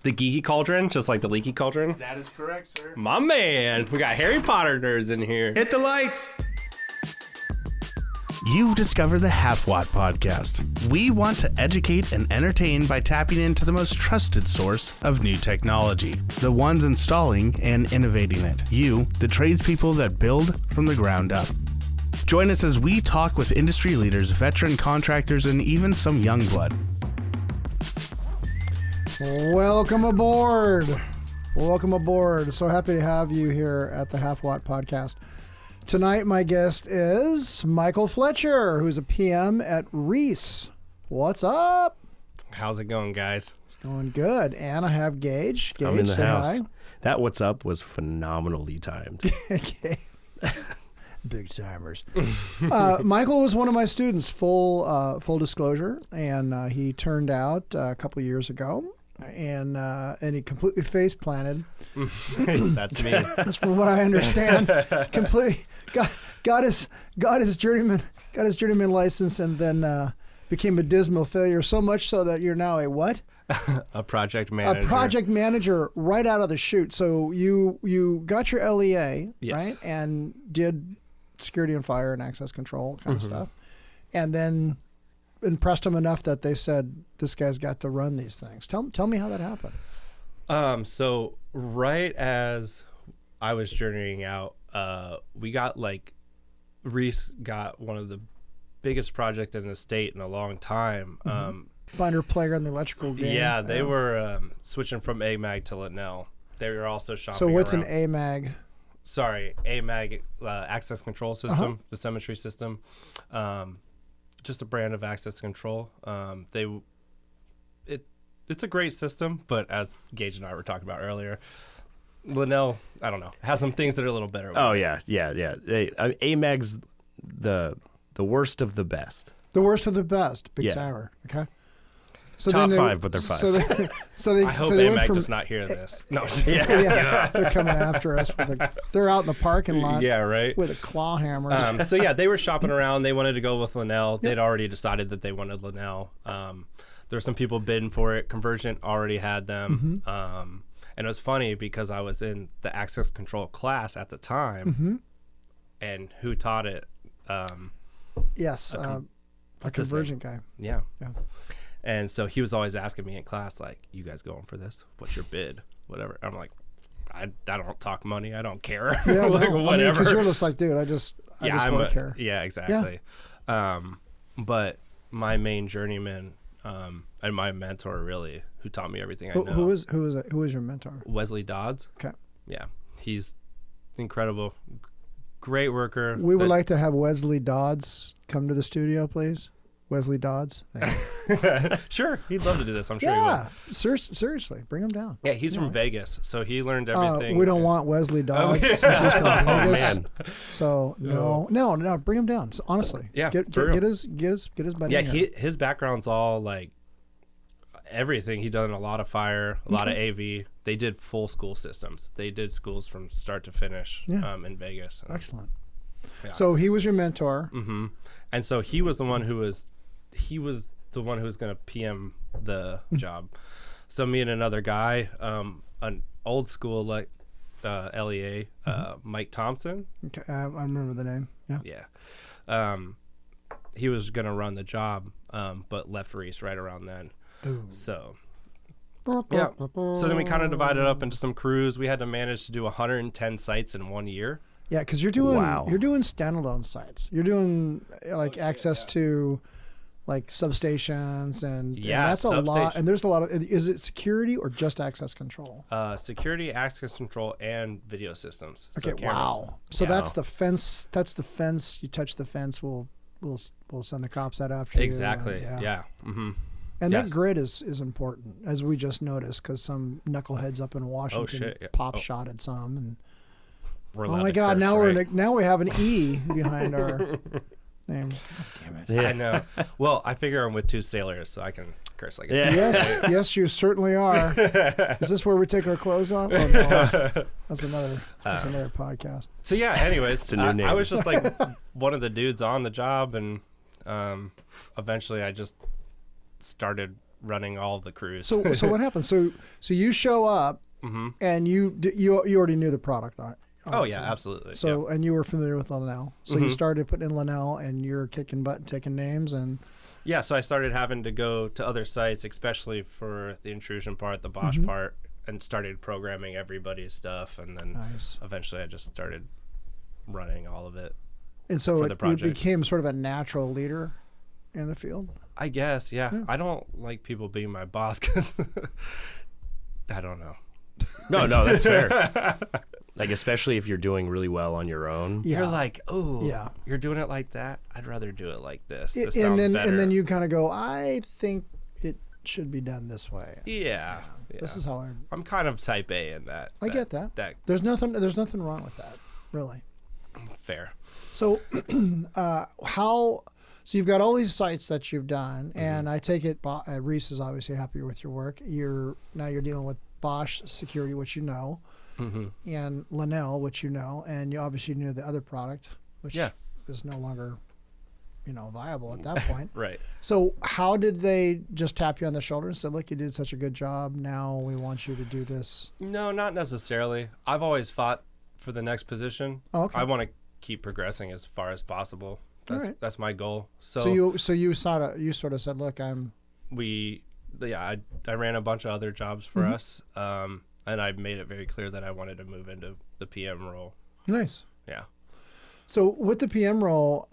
The geeky cauldron, just like the leaky cauldron? That is correct, sir. My man. We got Harry Potter nerds in here. Hit the lights. You've discovered the Halfwatt podcast. We want to educate and entertain by tapping into the most trusted source of new technology, the ones installing and innovating it. You, the tradespeople that build from the ground up. Join us as we talk with industry leaders, veteran contractors, and even some young blood. Welcome aboard. Welcome aboard. So happy to have you here at the Halfwatt podcast. Tonight, my guest is Michael Fletcher, who's a PM at REECE. What's up? How's it going, guys? It's going good. And I have Gage. I'm in the say house. hi. That what's up was phenomenally timed. Okay. Big timers. Michael was one of my students, full disclosure, and he turned out a couple years ago, and he completely face planted. That's me. That's from what I understand. Completely got his journeyman license, and then became a dismal failure. So much so that you're now a what? A project manager. A project manager right out of the chute. So you got your LEA, yes, right, and did security and fire and access control kind of stuff, and then impressed them enough that they said, this guy's got to run these things. Tell me how that happened. So right as I was journeying out, we got REECE got one of the biggest project in the state in a long time. Binder player in the electrical game. Yeah, they were switching from AMAG to Linnell. They were also shopping So what's around. an AMAG? Sorry, AMAG access control system, the symmetry system. Just a brand of access control. It's a great system, but as Gage and I were talking about earlier, Linnell, I don't know, has some things that are a little better. Oh yeah. AMAG's the worst of the best. The worst of the best. Big Yeah. tower. Okay. So Top then five, but they're five. So they I hope so they went AMAG from, does not hear this. No. yeah, they're coming after us. They're out in the parking lot. Yeah, right. With a claw hammer. So yeah, they were shopping around. They wanted to go with Linnell. They'd already decided that they wanted Linnell. There were some people bidding for it. Convergent already had them. And it was funny because I was in the access control class at the time, and who taught it? Yes, a Convergent guy. Yeah. And so he was always asking me in class, like, you guys going for this? What's your bid? Whatever. I'm like, I don't talk money. I don't care. Yeah, whatever. Because you're just like, dude, I just won't care. Yeah, exactly. Yeah. But my main journeyman and my mentor, really, who taught me everything I know. Who is your mentor? Wesley Dodds. Okay. Yeah. He's incredible. Great worker. We would like to have Wesley Dodds come to the studio, please. Wesley Dodds. Sure. He'd love to do this. I'm sure he would. Seriously. Bring him down. Yeah, he's from Vegas, so he learned everything. We don't want Wesley Dodds since he's from Vegas. Man. So no, bring him down. So, honestly. Yeah. Get his buddy. Yeah, his background's all like everything. He done a lot of fire, a lot of AV. They did full school systems. They did schools from start to finish in Vegas. Excellent. Yeah. So he was your mentor. And so he was the one who was going to PM the job. So me and another guy, an old school LEA, Mike Thompson. Okay, I remember the name. Yeah. He was going to run the job, but left REECE right around then. Ooh. So yeah. So then we kind of divided up into some crews. We had to manage to do 110 sites in 1 year. Yeah, because you're doing standalone sites. You're doing access to substations and that's a lot. And there's a lot of. Is it security or just access control? Security, access control, and video systems. Okay, so wow. So that's the fence. That's the fence. You touch the fence, we'll send the cops out after you. Exactly. Yeah. And that grid is important, as we just noticed, because some knuckleheads up in Washington shotted some and. Oh my God! Now we have an E behind our name. God damn it! Yeah. I know. Well, I figure I'm with two sailors, so I can curse like a sailor. Yes, you certainly are. Is this where we take our clothes off? Oh, no. That's another podcast. So yeah. Anyways, it's a new name. I was just like one of the dudes on the job, and eventually I just started running all of the crews. So what happens? So you show up and you already knew the product. Oh yeah, absolutely. So and you were familiar with Linnell. So you started putting in Linnell and you're kicking butt and taking names and. Yeah, so I started having to go to other sites, especially for the Intrusion part, the Bosch part, and started programming everybody's stuff. And then eventually I just started running all of it. And so you became sort of a natural leader in the field? I guess, yeah. I don't like people being my boss because I don't know. No, that's fair. Like, especially if you're doing really well on your own. You're like, you're doing it like that? I'd rather do it like this. This and sounds better. And then you kind of go, I think it should be done this way. Yeah. This is how I'm kind of type A in that. I get that. There's nothing wrong with that, really. Fair. So so you've got all these sites that you've done, and I take it REECE is obviously happy with your work. Now you're dealing with Bosch security, which you know, and Linnell, which you know, and you obviously knew the other product, which is no longer, viable at that point. Right. So how did they just tap you on the shoulder and say, look, you did such a good job, now we want you to do this? No, not necessarily. I've always fought for the next position. Oh, okay. I want to keep progressing as far as possible. That's my goal. So you sort of said, look, I ran a bunch of other jobs for us, and I made it very clear that I wanted to move into the PM role. Nice. Yeah. So with the PM role,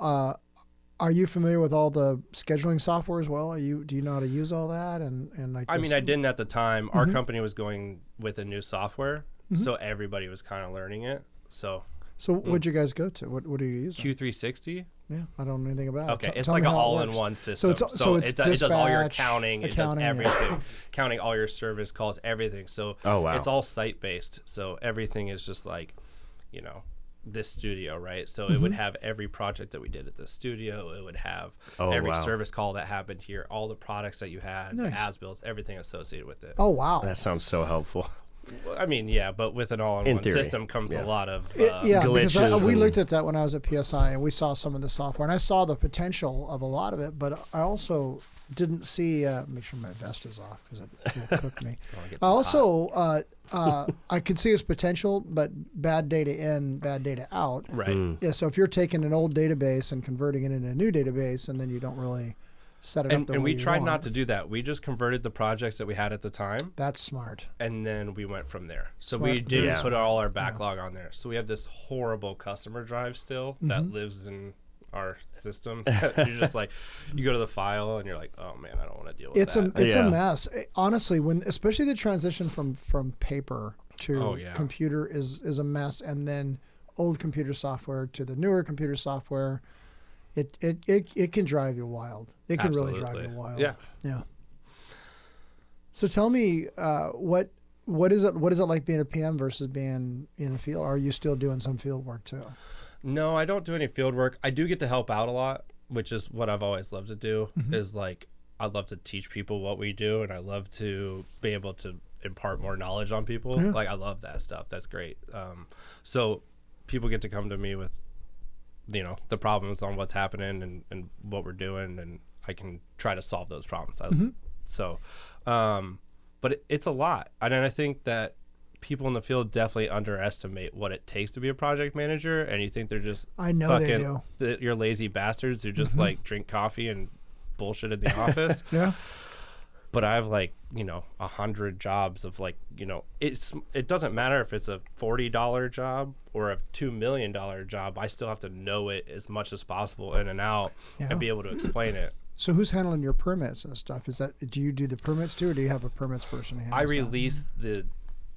are you familiar with all the scheduling software as well? Do you know how to use all that? I didn't at the time. Our company was going with a new software, so everybody was kind of learning it. So what'd you guys go to? What do you use? Q360. Yeah, I don't know anything about it. Okay, it's like an all-in-one system. So it does all your accounting. It does everything. Counting all your service calls, everything. So it's all site-based. So everything is just like, this studio, right? So it would have every project that we did at this studio. It would have every service call that happened here, all the products that you had, the as-builds, everything associated with it. Oh, wow. That sounds so helpful. But with an all-in-one system comes a lot of glitches. Because we looked at that when I was at PSI, and we saw some of the software, and I saw the potential of a lot of it, but I also didn't see. Make sure my vest is off because it will cook me. I also I could see its potential, but bad data in, bad data out. Right. Yeah. So if you're taking an old database and converting it into a new database, and then you don't really set it up the way you want. And we tried not to do that. We just converted the projects that we had at the time. That's smart. And then we went from there. So we didn't put all our backlog on there. So we have this horrible customer drive still that lives in our system. You're just like, you go to the file and you're like, oh man, I don't want to deal with that. It's a mess. Honestly, especially the transition from paper to computer is a mess. And then old computer software to the newer computer software. It can drive you wild. It can really drive you wild. Yeah. Yeah. So tell me, what is it like being a PM versus being in the field? Are you still doing some field work too? No, I don't do any field work. I do get to help out a lot, which is what I've always loved to do. Is like, I love to teach people what we do, and I love to be able to impart more knowledge on people. Yeah. Like, I love that stuff. That's great. So people get to come to me with the problems on what's happening and what we're doing, and I can try to solve those problems. But it's a lot. And I think that people in the field definitely underestimate what it takes to be a project manager, and you think they're just you're lazy bastards who just like drink coffee and bullshit in the office. Yeah. But I have 100 jobs of it doesn't matter if it's a $40 job or a $2 million job. I still have to know it as much as possible in and out and be able to explain it. So who's handling your permits and stuff? Do you do the permits too, or do you have a permits person handle? I release the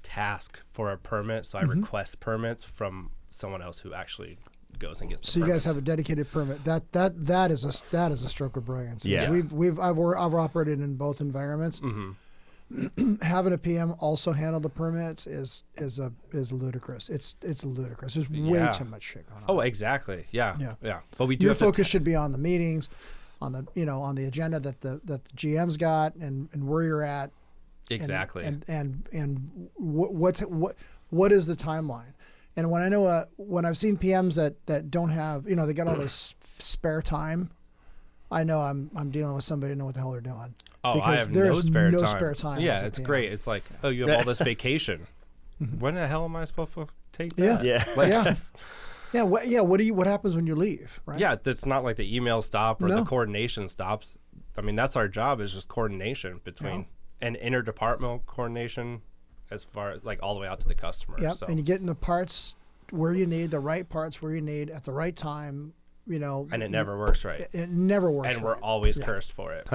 task for a permit, so I request permits from someone else who actually goes and gets. So you guys have a dedicated permit. That is a stroke of brilliance. Yeah. I've operated in both environments. Having a PM also handle the permits is ludicrous. It's ludicrous. There's way too much shit going on. Oh, exactly. Yeah. But we do. Your focus should be on the meetings, on the agenda that the GM's got, and where you're at. Exactly. And what is the timeline? And when I've seen PMs that don't have, they got all this spare time, I know I'm dealing with somebody who know what the hell they're doing. Oh, I have there's no no spare time. spare time. Yeah, as a it's PM. great. It's like, oh, you have all this vacation. When the hell am I supposed to take that? Yeah. Like, Yeah. What happens when you leave? Right. yeah, it's not like the email stop or No. the coordination stops. I mean, that's our job, is just coordination between and interdepartmental coordination as far as like all the way out to the customer. Yep. So. And you getting the parts where you need, the right parts where you need at the right time. You know. And it never works right. It never works. And we're always cursed for it.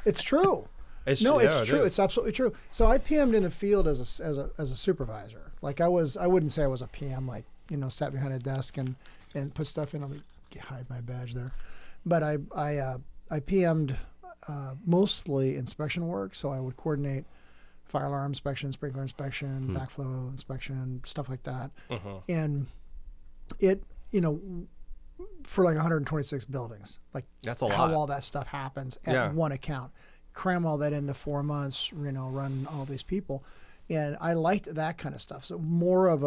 It's true. It's No, true. it's Yeah, true. is. It's absolutely true. So I PM'd in the field as a supervisor. Like I wouldn't say I was a PM, like, you know, sat behind a desk and put stuff in. Let me hide my badge there. But I PM'd mostly inspection work. So I would coordinate fire alarm inspection, sprinkler inspection, backflow inspection, stuff like that. And it, you know, for like 126 buildings, like That's a how lot. all that stuff happens at one account. Cram all that into 4 months, you know, run all these people. And I liked that kind of stuff. So more of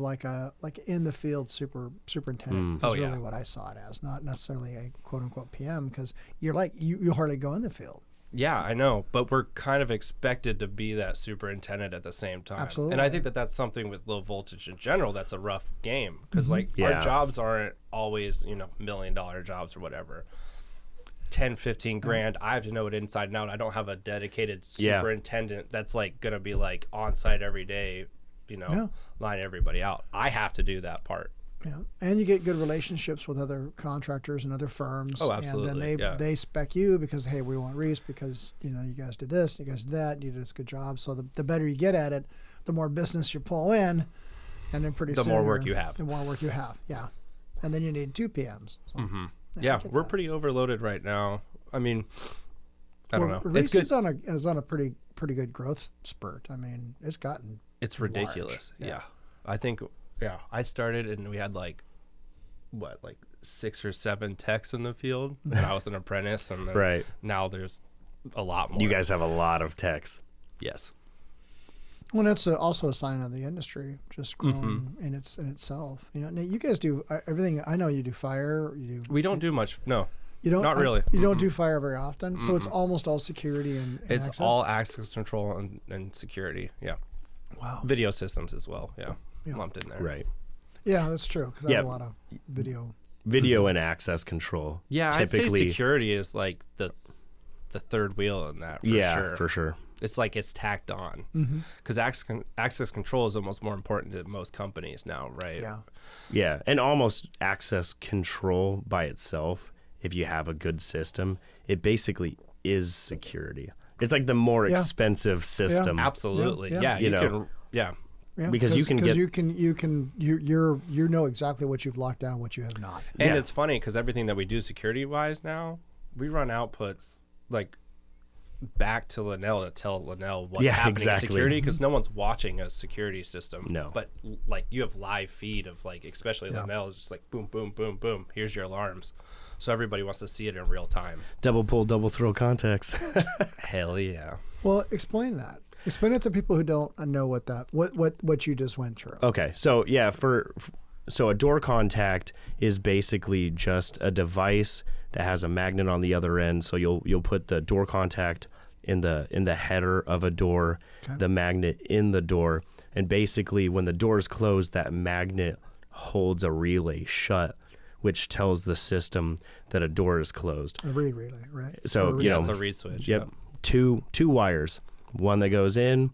like in the field superintendent is really what I saw it as, not necessarily a quote unquote PM, because you're like, you hardly go in the field. Yeah, I know, but we're kind of expected to be that superintendent at the same time. Absolutely. And I think that that's something with low voltage in general that's a rough game, because like Yeah. our jobs aren't always, you know, $1 million jobs or whatever. 10, 15 grand, I have to know it inside and out. I don't have a dedicated superintendent that's like going to be like on site every day, you know, line everybody out. I have to do that part. Yeah, and you get good relationships with other contractors and other firms. Oh, absolutely. And then they spec you because, hey, we want REECE because, you know, you guys did this, you guys did that, you did this good job. So the better you get at it, the more business you pull in, and then pretty soon The more work you have. The more work you have, yeah. And then you need 2 PMs. So, Yeah, we're pretty overloaded right now. I mean, I don't know. REECE It's good. is on a pretty good growth spurt. I mean, it's gotten It's ridiculous. large. Yeah. I think, I started and we had like 6 or 7 techs in the field when I was an apprentice. And then Right. now there's a lot more. You guys have a lot of techs. Yes. Well, that's also a sign of the industry just growing in itself. You know, now you guys do everything. I know you do fire. You do. We don't do much. No. You don't. Not really. You don't do fire very often, so it's almost all security and It's access? all access control and security. Yeah. Wow. Video systems as well. Yeah. Lumped in there. Right. Yeah, that's true. Because I have a lot of Video and access control. Yeah, I'd say typically, security is like the third wheel in that. for sure. It's like it's tacked on because access control is almost more important to most companies now, right? Yeah. Yeah, and almost access control by itself, if you have a good system, it basically is security. It's like the more expensive system. Absolutely. Yeah. Yeah. You know. can. Yeah. Yeah, Because you can get- you know exactly what you've locked down, what you have not. And Yeah. it's funny because everything that we do security wise now, we run outputs like back to Linnell to tell Linnell what's happening exactly. in security because no one's watching a security system. No. But like you have live feed of like, especially Linnell is just like boom, boom, boom, boom. Here's your alarms. So everybody wants to see it in real time. Double pull, double throw contacts. Hell yeah. Well, explain that. Explain it to people who don't know what you just went through. Okay, so yeah, so a door contact is basically just a device that has a magnet on the other end. So you'll put the door contact in the header of a door, the magnet in the door, and basically when the door is closed, that magnet holds a relay shut, which tells the system that a door is closed. A read relay, right? So It's a read switch. Yep. Two wires. One that goes in,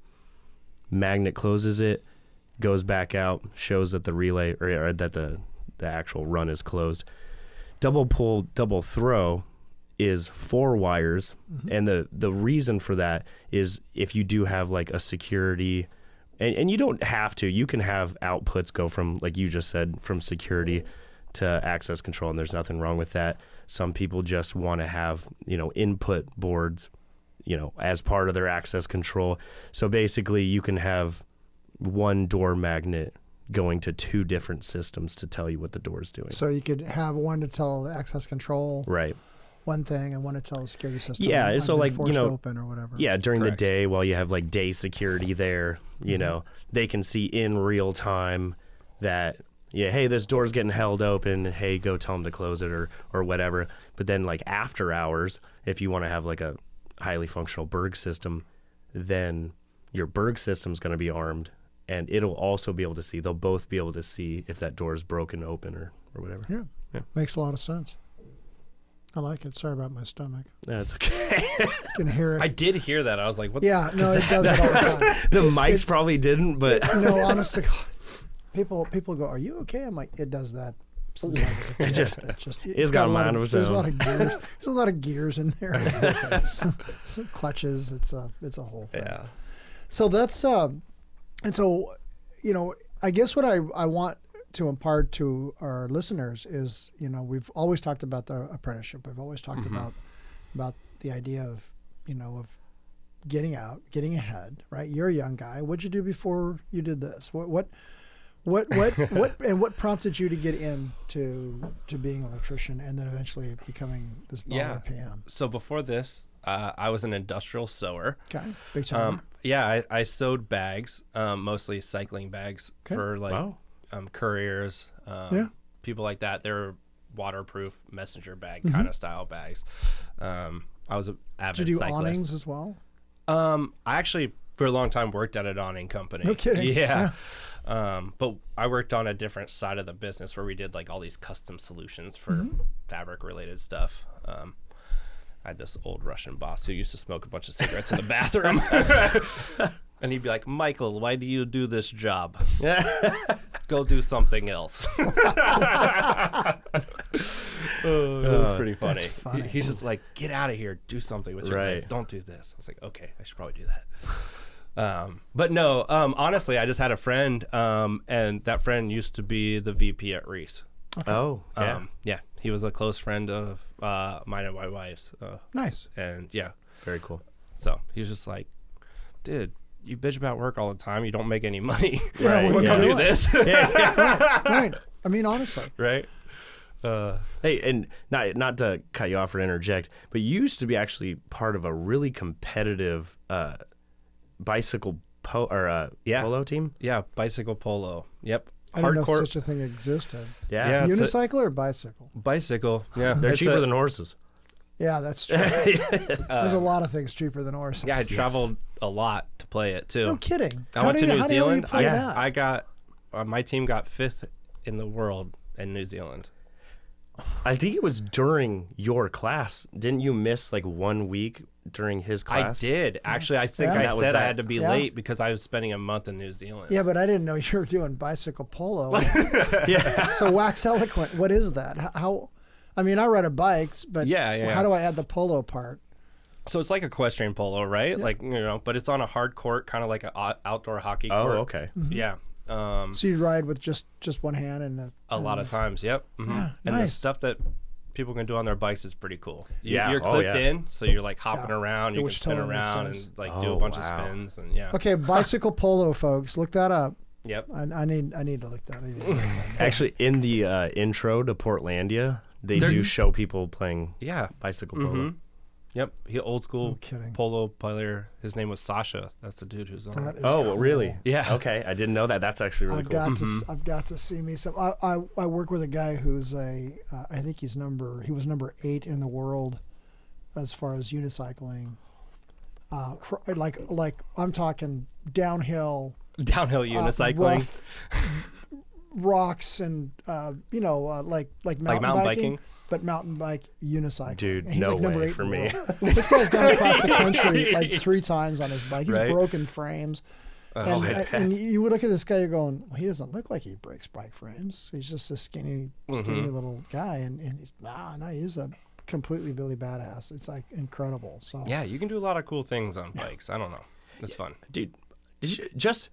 magnet closes it, goes back out, shows that the relay or that the actual run is closed. Double pull, double throw is 4 wires. And the reason for that is if you do have like a security, and you don't have to, you can have outputs go from, like you just said, from security to access control, and there's nothing wrong with that. Some people just want to have, input boards, as part of their access control. So basically you can have one door magnet going to 2 different systems to tell you what the door is doing. So you could have one to tell the access control Right. one thing and one to tell the security system. Yeah, I've so been like, forced open or whatever. Yeah, during Correct. the day while you have like day security there, they can see in real time that, Yeah, hey, this door's getting held open. Hey, go tell them to close it or whatever. But then like after hours, if you want to have like a highly functional Berg system, then your Berg system's going to be armed, and it'll also be able to see. They'll both be able to see if that door is broken open or whatever. Yeah. Makes a lot of sense. I like it. Sorry about my stomach. That's okay. You can hear it. I did hear that. I was like, what? Yeah, no, it does it all the time. The mics probably didn't, but No, honestly, people go, "Are you okay?" I'm like, it does that. Since I was a kid. It's got a mind of its There's a own. lot of gears. There's a lot of gears in there. some clutches. It's a whole thing. Yeah. So that's and so, I guess what I want to impart to our listeners is, we've always talked about the apprenticeship. We've always talked about the idea of, of getting out, getting ahead, right? You're a young guy. What'd you do before you did this? What and what prompted you to get into being an electrician and then eventually becoming this baller PM? So before this, I was an industrial sewer. Okay, big time. I sewed bags, mostly cycling bags for like couriers, people like that. They're waterproof messenger bag kind of style bags. I was an avid Did you do cyclist. awnings as well? I actually for a long time worked at an awning company. No kidding. Yeah. But I worked on a different side of the business where we did like all these custom solutions for fabric related stuff. I had this old Russian boss who used to smoke a bunch of cigarettes in the bathroom. And he'd be like, Michael, why do you do this job? Go do something else. It was pretty funny. That's funny. He's just like, get out of here. Do something with your life. Don't do this. I was like, okay, I should probably do that. But no, honestly, I just had a friend, and that friend used to be the VP at REECE. Okay. Oh, yeah. Yeah, he was a close friend of mine and my wife's. Nice. And yeah. Very cool. So he was just like, dude, you bitch about work all the time. You don't make any money. Yeah, We'll come do this. Right. I mean, honestly. Right. Hey, and not to cut you off or interject, but you used to be actually part of a really competitive bicycle polo team. Yeah, bicycle polo. Yep. I didn't know such a thing existed. Yeah. Unicycle or bicycle? Bicycle. Yeah. They're cheaper than horses. Yeah, that's true. There's a lot of things cheaper than horses. Yeah, I traveled a lot to play it too. No kidding. I went to New Zealand. I got my team got 5th in the world in New Zealand. I think it was during your class. Didn't you miss like 1 week during his class? I did. Actually, I think I That was said that. I had to be late because I was spending a month in New Zealand. Yeah, but I didn't know you were doing bicycle polo. Yeah. So wax eloquent. What is that? How? I mean, I ride a bikes, but how do I add the polo part? So it's like equestrian polo, right? Yeah. Like, but it's on a hard court, kind of like an outdoor hockey court. Oh, okay. Mm-hmm. Yeah. So you ride with just one hand and a lot of times, yep. Yeah, and nice. the stuff that people can do on their bikes is pretty cool. Yeah. You're clipped in, so you're like hopping around. You can Which spin totally makes around and sense. like do a bunch of spins and Okay, bicycle polo, folks. Look that up. Yep. I need to look that up. Actually, in the intro to Portlandia, they do show people playing bicycle polo. Yep. He old school No kidding. polo player. His name was Sasha. That's the dude who's on That it. is Oh, cool. really? Yeah. Okay, I didn't know that. That's actually really cool. I've got to see me some. I work with a guy who's I think he was number 8 in the world as far as unicycling. Like I'm talking downhill unicycling. rough rocks and like mountain biking? but mountain bike unicycling. Dude, And he's no like number way 8 for in the me. world. This guy's gone across the country like 3 times on his bike. He's Right. broken frames. And you would look at this guy, you're going, well, he doesn't look like he breaks bike frames. He's just a skinny little guy, and he's he's a completely Billy badass. It's like incredible. So Yeah, you can do a lot of cool things on bikes. I don't know. It's fun. Dude, just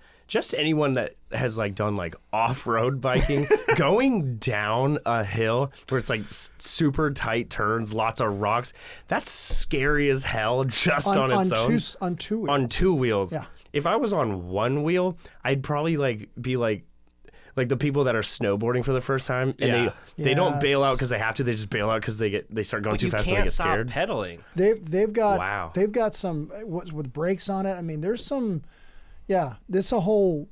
anyone that has like done like off-road biking, going down a hill where it's like super tight turns, lots of rocks, that's scary as hell just on its own. On two wheels. On 2 wheels. Yeah. If I was on 1 wheel, I'd probably like be like the people that are snowboarding for the first time and they don't bail out because they have to. They just bail out because they start going too fast and they get scared. You can't stop pedaling. They've got some with brakes on it. I mean, there's some. Yeah, there's a whole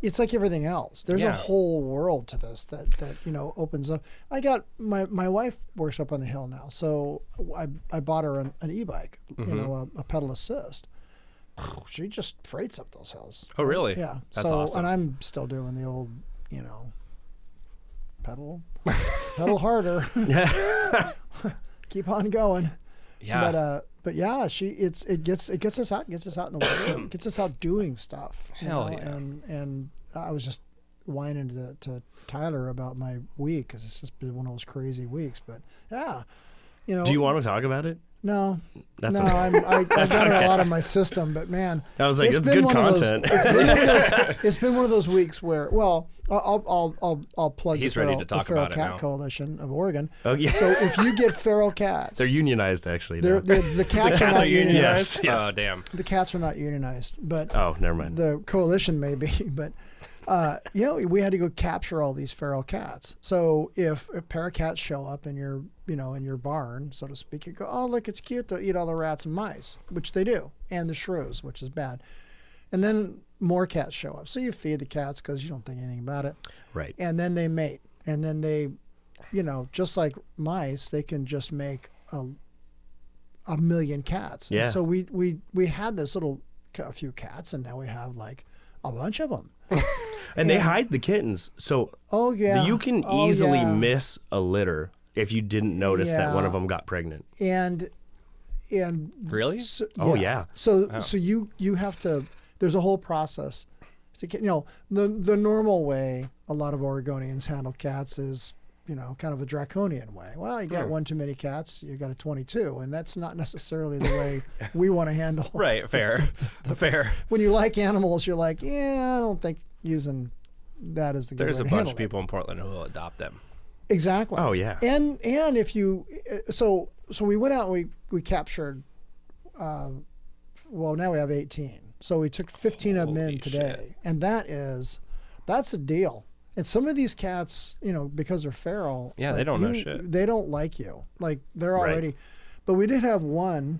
it's like everything else. There's a whole world to this that opens up. I got my wife works up on the hill now, so I bought her an e-bike, a pedal assist. She just freights up those hills. Oh, really? Yeah. That's awesome. And I'm still doing the old, pedal harder. Keep on going. Yeah. But yeah, it gets us out in the world, gets us out doing stuff. Hell yeah. And I was just whining to Tyler about my week because it's just been one of those crazy weeks. But yeah, Do you want to talk about it? No, That's okay. I've got a lot of my system, but man, I was like, it's good content. It's been one of those weeks where, well, I'll plug He's the ready Feral, to talk the Feral about it Cat now. Coalition of Oregon. Oh yeah. So if you get feral cats, they're unionized actually. the cats are not unionized. Yes. Oh damn. The cats are not unionized, but never mind. the coalition may be, but. We had to go capture all these feral cats. So if a pair of cats show up in your, in your barn, so to speak, you go, oh, look, it's cute. They'll eat all the rats and mice, which they do, and the shrews, which is bad. And then more cats show up. So you feed the cats because you don't think anything about it. Right. And then they mate. And then they, just like mice, they can just make a million cats. Yeah. And so we had this a few cats, and now we have like a bunch of them. And they hide the kittens, so you can easily miss a litter if you didn't notice that one of them got pregnant. And Really? So, yeah. So you have to. There's a whole process to get. The normal way a lot of Oregonians handle cats is kind of a draconian way. Well, you got one too many cats, you got a 22, and that's not necessarily the way we want to handle. Right. Fair. Fair. When you like animals, you're like, I don't think using that is the good way to handle it. There's a bunch of people in Portland who will adopt them. Exactly. Oh yeah. And if you so we went out and we captured now we have 18. So we took 15 of them in today. Shit. And that's a deal. And some of these cats, because they're feral, Yeah, they don't know shit. They don't like you. Like they're already But we did have one.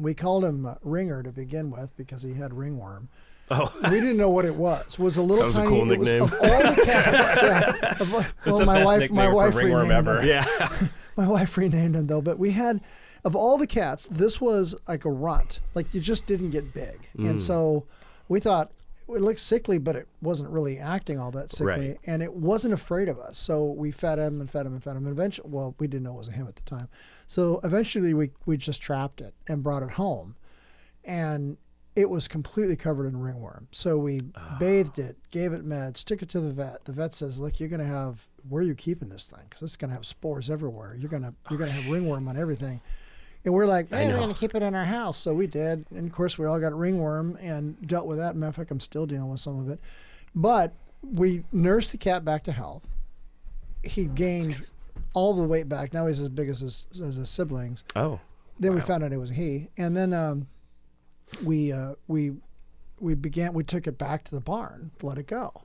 We called him Ringer to begin with because he had ringworm. Oh. We didn't know what it was. It was a little That was tiny. a cool nickname. Of all the cats. Well, my wife ringworm renamed ever. him. Yeah. My wife renamed him though. But we had, of all the cats, this was like a runt. Like you just didn't get big, and so we thought it looked sickly, but it wasn't really acting all that sickly, Right. and it wasn't afraid of us. So we fed him and fed him and fed him. And eventually, well, we didn't know it was him at the time. So eventually, we just trapped it and brought it home, and it was completely covered in ringworm. So we bathed it, gave it meds, took it to the vet. The vet says, "Look, you're going to have, where are you keeping this thing? Because it's going to have spores everywhere. You're going to have ringworm on everything." And we're like, we're going to keep it in our house. So we did. And of course, we all got ringworm and dealt with that. Matter of fact, I'm still dealing with some of it. But we nursed the cat back to health. He gained all the weight back. Now he's as big as his siblings. Oh. Then we found out it was he. And then we took it back to the barn, let it go.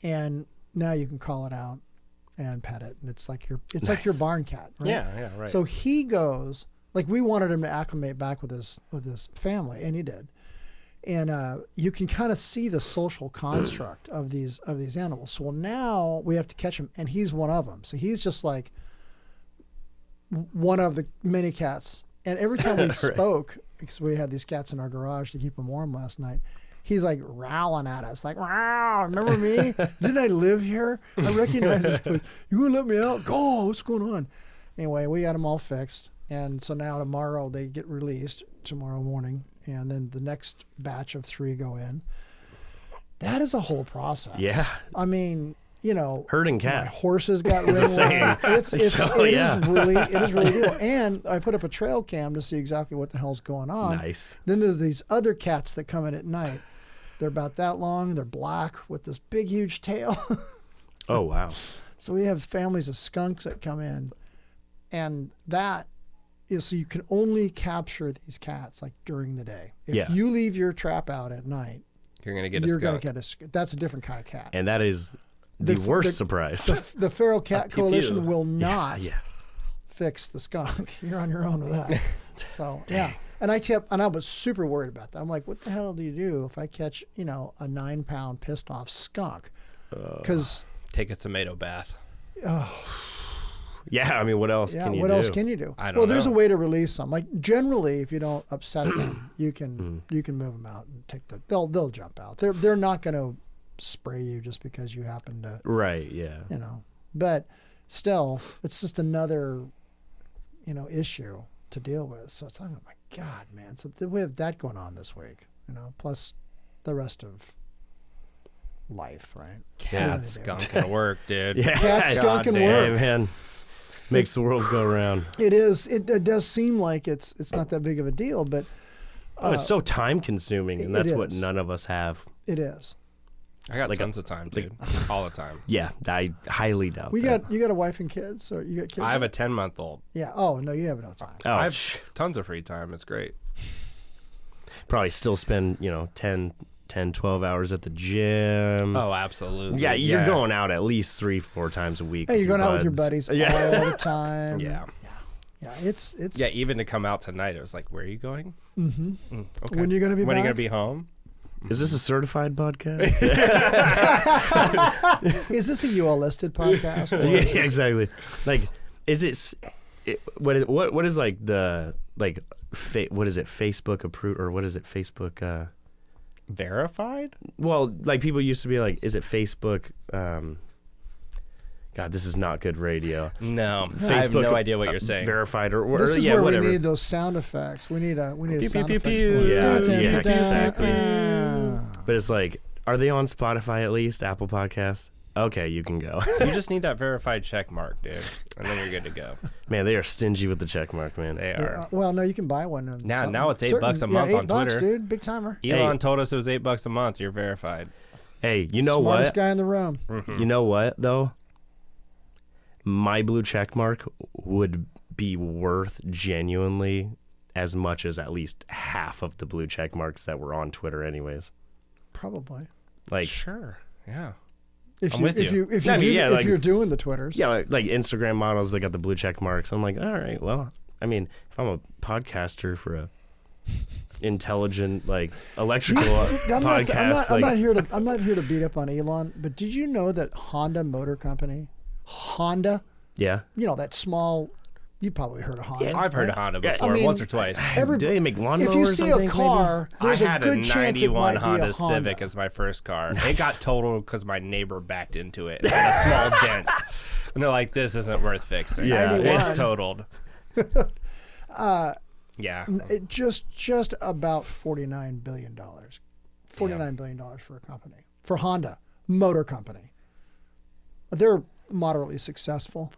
And now you can call it out and pet it. And it's like like your barn cat, right? Yeah, right. So he goes, like we wanted him to acclimate back with his family, and he did. And you can kind of see the social construct of these animals. So now we have to catch him, and he's one of them. So he's just like one of the many cats. And every time we spoke, because we had these cats in our garage to keep them warm last night, he's like growling at us, like, "Wow, remember me? Didn't I live here? I recognize this place. You gonna let me out? Go! What's going on?" Anyway, we got them all fixed. And so now tomorrow they get released tomorrow morning, and then the next batch of 3 go in. That is a whole process. Yeah. I mean, herding my cats. horses got It's a ringworm. saying. It is really deal. And I put up a trail cam to see exactly what the hell's going on. Nice. Then there's these other cats that come in at night. They're about that long. They're black with this big, huge tail. Oh wow. So we have families of skunks that come in, and that is, so you can only capture these cats like during the day. If you leave your trap out at night, you're gonna get a skunk. That's a different kind of cat. And that is the worst surprise. The Feral Cat Coalition will not Yeah. fix the skunk. You're on your own with that. So yeah, And I was super worried about that. I'm like, what the hell do you do if I catch, a 9-pound pissed off skunk? Because take a tomato bath. Yeah, I mean, what else can you do? What else can you do? I don't know. There's a way to release them. Like generally, if you don't upset them, you can move them out and take they'll jump out. They're not going to spray you just because you happen to. Right. Yeah. But still, it's just another, issue to deal with. So it's like, oh my God, man. So we have that going on this week, plus the rest of life, right? Cat skunk can work, dude. Yeah. Cat skunk can work. Hey, man. Makes the world go round. It is. It does seem like it's not that big of a deal, but it's so time consuming, and that's what none of us have. It is. I got tons of time, dude. All the time. Yeah, I highly doubt that. You got a wife and kids, or you got kids? I have a 10-month-old. Yeah. Oh no, you have no time. Oh, I have tons of free time. It's great. Probably still spend 10, 12 hours at the gym. Oh, absolutely. Yeah, you're going out at least 3-4 times a week. Hey, you're going out with your buddies all the time. Yeah. Yeah, it's Yeah, even to come out tonight, it was like, where are you going? Mm-hmm. Okay. When are you going to be When back? are you going to be home? Is this a certified podcast? Is this a UL listed podcast? Yeah, exactly. Like, is it what is like the what is it, Facebook approved, or what is it, Facebook Verified? well, like people used to be like, is it Facebook God, this is not good radio. No, I have no idea what you're saying. Verified or This is yeah, where whatever. we need those sound effects. We need a Pew, sound pew, effects pew, board. yeah, exactly. But it's like, are they on Spotify at least? Apple Podcasts? Okay, you can go. You just need that verified check mark, dude, and then you're good to go. Man, they are stingy with the check mark, man. They are. Well, no, you can buy one. Now it's $8 a month on $8, Twitter. dude, big timer. Elon told us it was $8 a month. You're verified. Hey, you know Smartest what? guy in the room. Mm-hmm. You know what, though? My blue check mark would be worth genuinely as much as at least half of the blue check marks that were on Twitter anyways. Probably. Like, Sure. Yeah. If I'm with you. If I mean, if you're doing the Twitters. yeah, like Instagram models, they got the blue check marks. I'm like, all right, well, I mean, if I'm a podcaster for a intelligent, like, electrical podcast, I'm not here to beat up on Elon, but did you know that Honda Motor Company, yeah, that small, you probably heard of Honda. I've heard of Honda before, I mean, once or twice. do they make lawnmowers? If you see I a think, car, there's I a had good a chance it 91 might Honda be a Honda. Civic as my first car. It got totaled because my neighbor backed into it. It had a small dent. And they're like, this isn't worth fixing. Yeah. 91. It's totaled. Yeah. It just about $49 billion. $49 billion for a company. For Honda Motor Company. They're moderately successful.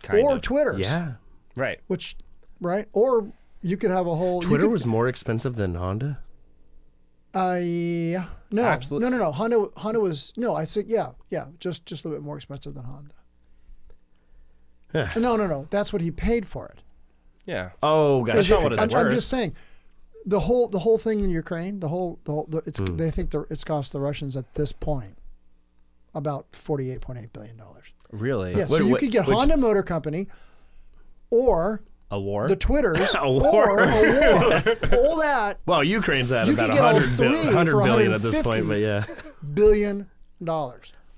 Kind or of. Twitter's. Yeah, Right. Which, right? Or you could have a whole... Twitter was more expensive than Honda. Yeah. No. Absolutely. No. Honda was... No, I said, yeah. Just a little bit more expensive than Honda. Huh. No. That's what he paid for it. Yeah. Oh, That's gotcha. not what it's I'm worth. just saying, the whole thing in Ukraine, they think it's cost the Russians at this point about $48.8 billion. Really? Yeah, so you could get Honda Motor Company, or A war? the Twitters, A war. or a war. All that Well, Ukraine's at You about could get all 100 three for billion at this 150. point, but yeah, $1 billion.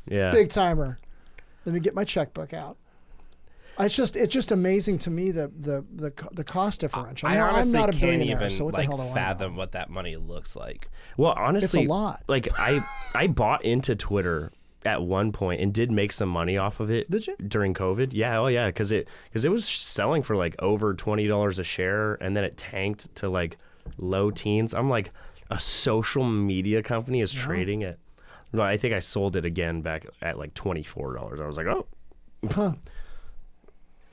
yeah. Big timer. Let me get my checkbook out. It's just amazing to me the cost differential. I Now, honestly I'm not a can't billionaire, even so what the hell do I know? fathom what that money looks like. Well, honestly, It's a lot. Like I bought into Twitter at one point and did make some money off of it. Did you? During COVID? Yeah, oh yeah, because it was selling for like over $20 a share, and then it tanked to like low teens. I'm like, a social media company is trading at. Well, I think I sold it again back at like $24. I was like, oh. Huh.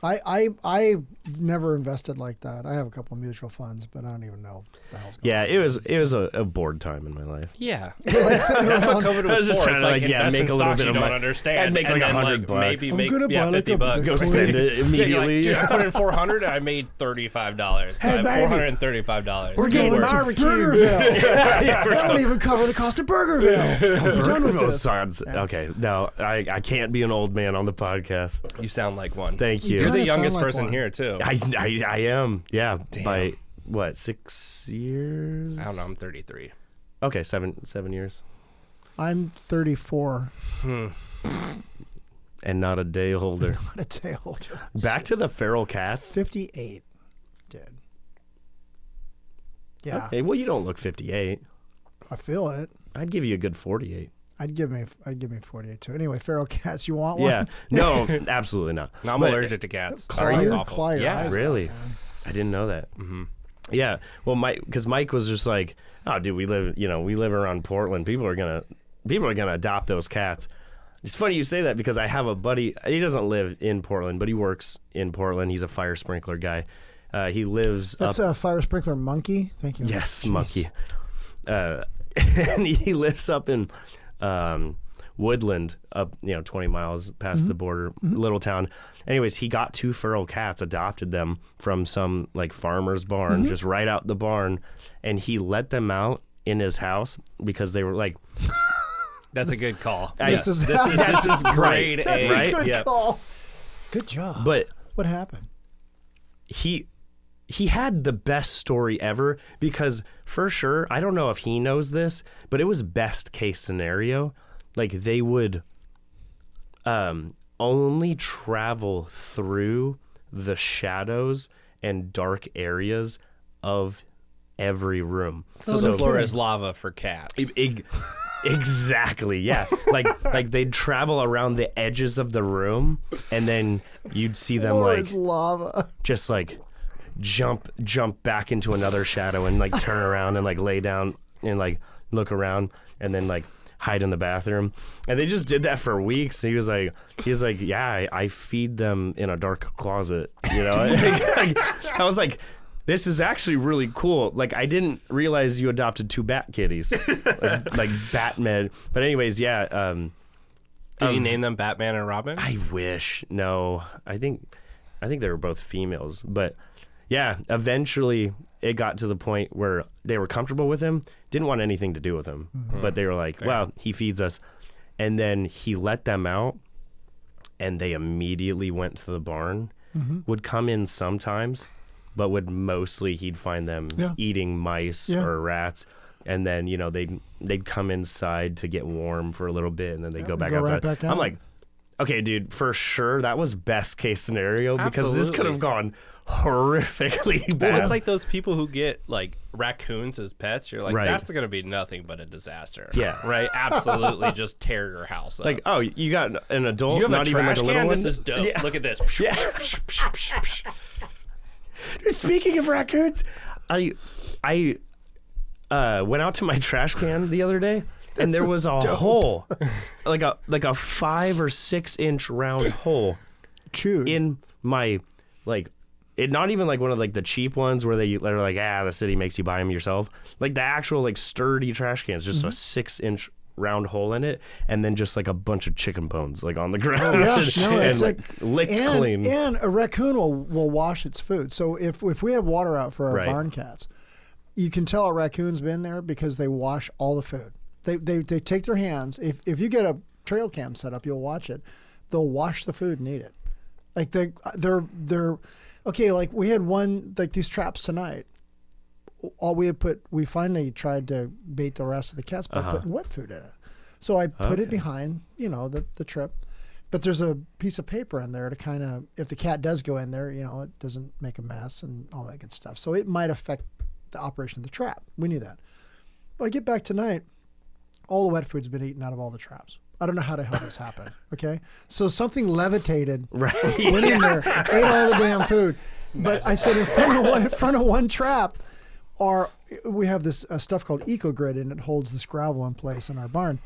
I never invested like that. I have a couple of mutual funds, but I don't even know what the hell's going on. Yeah, it was a bored time in my life. Yeah. That's That's what COVID I was was just for. trying It's to, like like, yeah, invest make in a little stocks bit you of don't money. understand. I'd make and like then, $100 Maybe I'm make gonna buy like $50. a Go Bitcoin. spend it You're immediately. like, dude, I put in $400 and I made $35. So Hey, I baby. have $435. We're Good going work. to Burgerville. That won't even cover the cost of Burgerville. I'm done with Burgerville this. sounds okay. No, I can't be an old man on the podcast. You sound like one. Thank you. You're the kinda sound youngest like person one. here, too. I am. Yeah. Damn. By what, 6 years? I don't know. I'm 33. Okay, 7 years. I'm 34. And not a day older. Not a day older. Back to the feral cats. 58. Dude. Yeah. Okay, well, you don't look 58. I feel it. I'd give you a good 48. I'd give me 48 too. Anyway, feral cats, you want one? Yeah. No, absolutely not. No, I'm allergic to cats. Claw Sounds your- awful. claw your Yeah. eyes out, Really? man. I didn't know that. Yeah. Well, because Mike was just like, oh, dude, we live around Portland. People are gonna adopt those cats. It's funny you say that because I have a buddy. He doesn't live in Portland, but he works in Portland. He's a fire sprinkler guy. He lives That's up. a fire sprinkler monkey. Thank you. Yes, Jeez. monkey. And he lives up in Woodland, up 20 miles past the border, little town. Anyways, he got 2 feral cats, adopted them from some like farmer's barn, just right out the barn, and he let them out in his house because they were like. That's a good call. This is this is grade A. That's right? a good Yeah. call. Good job. But what happened? he had the best story ever because for sure, I don't know if he knows this, but it was best case scenario. Like they would only travel through the shadows and dark areas of every room. So Oh, the no floor kidding. is lava for cats. Exactly, yeah. Like they'd travel around the edges of the room, and then you'd see them Floor like is lava. just like jump back into another shadow and like turn around and like lay down and like look around and then like hide in the bathroom. And they just did that for weeks. He was like, yeah, I feed them in a dark closet, I was like, this is actually really cool. Like, I didn't realize you adopted 2 bat kitties, like Batman. But anyways, yeah. Did you name them Batman and Robin? I wish. No, I think they were both females. But yeah, eventually it got to the point where they were comfortable with him, didn't want anything to do with him. But they were like, well, he feeds us. And then he let them out, and they immediately went to the barn, would come in sometimes, but would mostly he'd find them eating mice or rats, and then they'd come inside to get warm for a little bit, and then they'd go back outside. Right back out. I'm like, okay, dude, for sure that was best case scenario because this could have gone horrifically bad. Well, it's like those people who get like raccoons as pets. You're like, Right. that's going to be nothing but a disaster. Yeah. Right. Absolutely, just tear your house up. like, oh, you got an adult, you have not a even like trash a little can. one. This is dope. Yeah. Look at this. Yeah. Speaking of raccoons, I went out to my trash can the other day, and there was a hole, like a 5 or 6 inch round hole Chewed. in my it not even like one of like the cheap ones where they're like, the city makes you buy them yourself. Like the actual like sturdy trash cans, just a 6 inch round hole in it, and then just like a bunch of chicken bones like on the ground. it's and licked clean. And a raccoon will wash its food. So if we have water out for our Right. barn cats, you can tell a raccoon's been there because they wash all the food. They take their hands. If you get a trail cam set up, you'll watch it. They'll wash the food and eat it. Like they're okay. Like we had one like these traps tonight. We finally tried to bait the rest of the cats by putting wet food in it. So I put it behind, the trip. But there's a piece of paper in there to kind of, if the cat does go in there, it doesn't make a mess and all that good stuff. So it might affect the operation of the trap. We knew that. Well, I get back tonight, all the wet food's been eaten out of all the traps. I don't know how the hell this happened. Okay. So something levitated, Right. went in there, ate all the damn food. But I said in front of one trap, we have this stuff called EcoGrid, and it holds this gravel in place in our barn.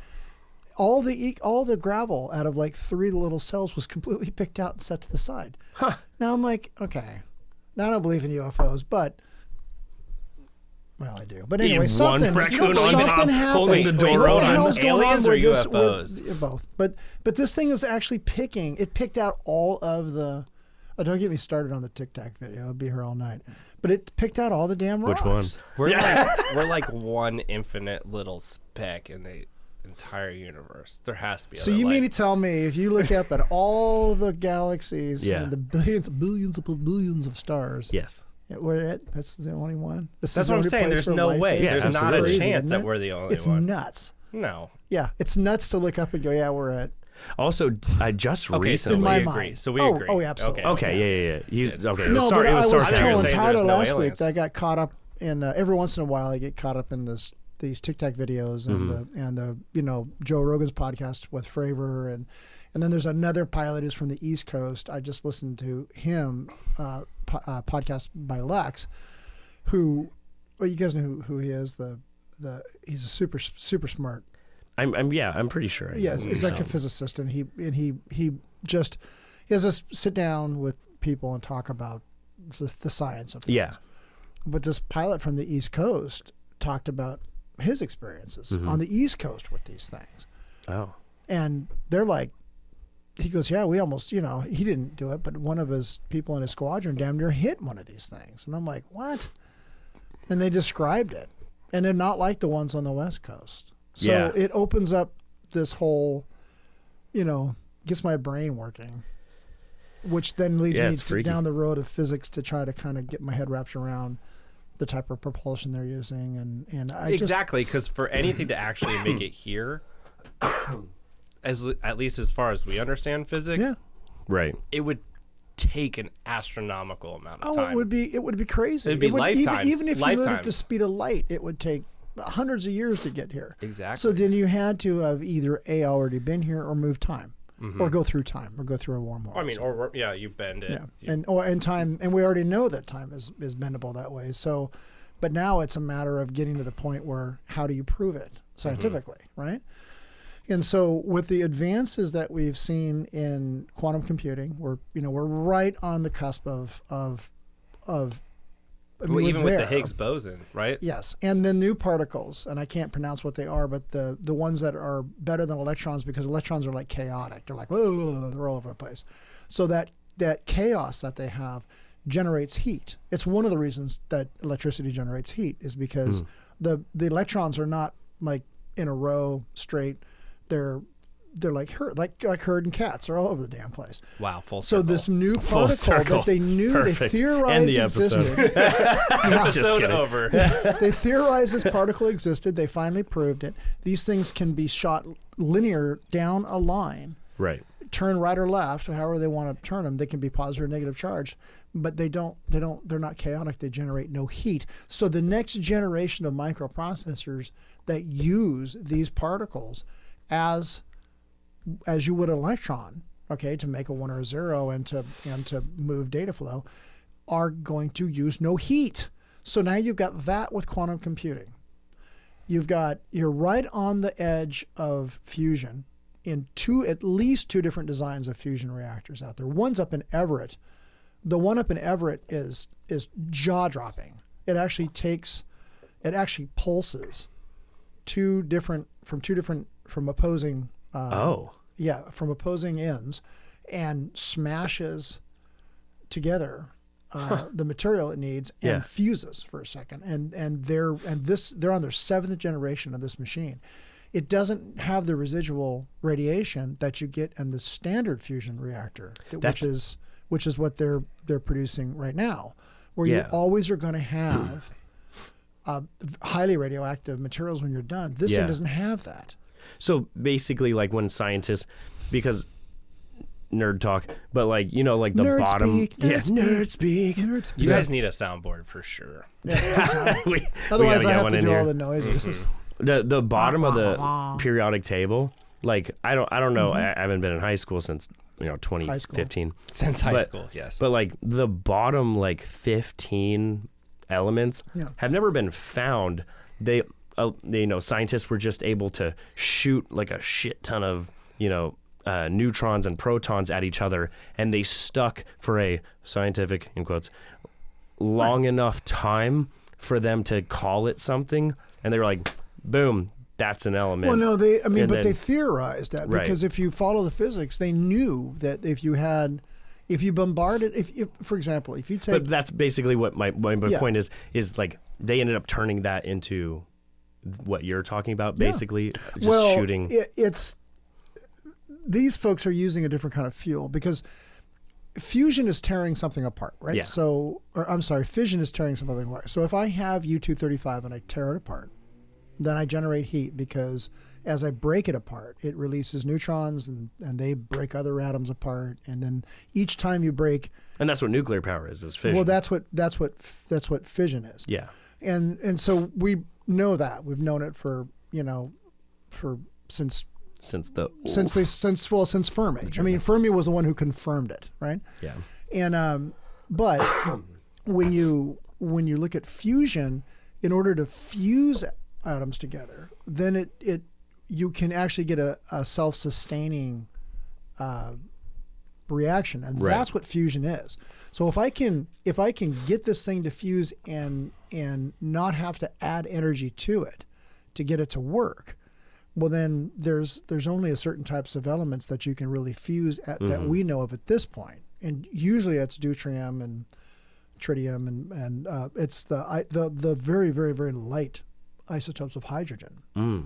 All the gravel out of like 3 little cells was completely picked out and set to the side. Huh. Now I'm like, okay, now I don't believe in UFOs, but well, I do. But anyway, One something raccoon on top, happened. holding the door What the open. hell's going Aliens on or with this- UFOs? both. But this thing is actually picking. It picked out all of the. Oh, don't get me started on the Tic Tac video. I'll be here all night. But it picked out all the damn rocks. Which one? We're like one infinite little speck in the entire universe. There has to be. So other you life. mean to tell me if you look up at all the galaxies Yeah. and the billions of stars, Yes. We're it. That's the only one. That's what I'm saying. There's no way. Yeah, There's not a crazy, chance that isn't it? we're the only It's one. nuts. No. Yeah, it's nuts to look up and go, yeah, we're it. Also, I just Okay, so recently. In my we agree. mind. So we agree. Oh, yeah, absolutely. Okay, yeah. Okay, No, but it I was was sarcasm. telling saying Tyler there's no last week aliens. that I got caught up in every once in a while I get caught up in these TikTok videos and the Joe Rogan's podcast with Fravor and then there's another pilot who's from the East Coast. I just listened to him podcast by Lex, who you guys know who he is. He's a super smart. I'm pretty sure. Yes, he's like a physicist, and he has us sit down with people and talk about the science of things. Yeah. But this pilot from the East Coast talked about his experiences on the East Coast with these things. Oh. And they're like, he goes, yeah, we almost, he didn't do it, but one of his people in his squadron damn near hit one of these things. And I'm like, what? And they described it. And they're not like the ones on the West Coast. So it opens up this whole, gets my brain working, which then leads me down the road of physics to try to kind of get my head wrapped around the type of propulsion they're using. And I exactly, because for anything to actually make it here, at least as far as we understand physics, right, it would take an astronomical amount of time. It would be crazy. It'd be lifetimes. Even if you moved at the lifetimes. speed of light, it would take hundreds of years to get here. Exactly. So then you had to have either already been here or moved time, or go through time, or go through a wormhole. I mean, you bend it. Yeah, and time, and we already know that time is bendable that way. So, but now it's a matter of getting to the point where how do you prove it scientifically, right? And so with the advances that we've seen in quantum computing, we're right on the cusp of even with the Higgs boson, right? Yes, and the new particles, and I can't pronounce what they are, but the ones that are better than electrons, because electrons are like chaotic. They're like, whoa, they're all over the place. So that chaos that they have generates heat. It's one of the reasons that electricity generates heat is because the electrons are not like in a row straight. They're like herding cats. They're all over the damn place. Wow, full So circle. this new particle that they knew, Perfect. they theorized existed. Episode over. They theorized this particle existed. They finally proved it. These things can be shot linear down a line. right. Turn right or left, however they want to turn them. They can be positive or negative charge, but they're not chaotic. They generate no heat. So the next generation of microprocessors that use these particles as you would an electron, okay, to make a 1 or a 0 and to move data flow, are going to use no heat. So now you've got that with quantum computing. You're right on the edge of fusion in at least two different designs of fusion reactors out there. One's up in Everett. The one up in Everett is jaw-dropping. It actually pulses from opposing from opposing ends and smashes together the material it needs and fuses for a second. And they're on their 7th generation of this machine. It doesn't have the residual radiation that you get in the standard fusion reactor, which is what they're producing right now, where you always are going to have highly radioactive materials when you're done. This thing doesn't have that. So basically, like when scientists, because nerd talk, but like the Nerd bottom, speak, nerd speak. You guys need a soundboard for sure. Otherwise, I have to do all the noises. The bottom of the periodic table, like I don't know. I haven't been in high school since 2015. Since high school, yes. But like the bottom 15 elements have never been found. They scientists were just able to shoot like a shit ton of neutrons and protons at each other, and they stuck for a scientific, in quotes, long enough time for them to call it something, and they were like, boom, that's an element. Well, no, they theorized that because if you follow the physics, they knew that if you bombarded, if for example, if you take, but that's basically what my point is like they ended up turning that into what you're talking about, basically, just shooting. It's these folks are using a different kind of fuel because fusion is tearing something apart, right? Yeah. So, or I'm sorry, fission is tearing something apart. So if I have U-235 and I tear it apart, then I generate heat because as I break it apart, it releases neutrons and they break other atoms apart. And then each time you break, and that's what nuclear power is fission. well, that's what fission is. Yeah. And so we know that. We've known it for since Fermi. I mean, Fermi was the one who confirmed it, right? Yeah. And but when you look at fusion, in order to fuse atoms together, then you can actually get a self-sustaining reaction, and that's what fusion is. So if I can get this thing to fuse and not have to add energy to it to get it to work, well then there's only a certain types of elements that you can really fuse that we know of at this point, and usually it's deuterium and tritium and it's the very, very, very light isotopes of hydrogen.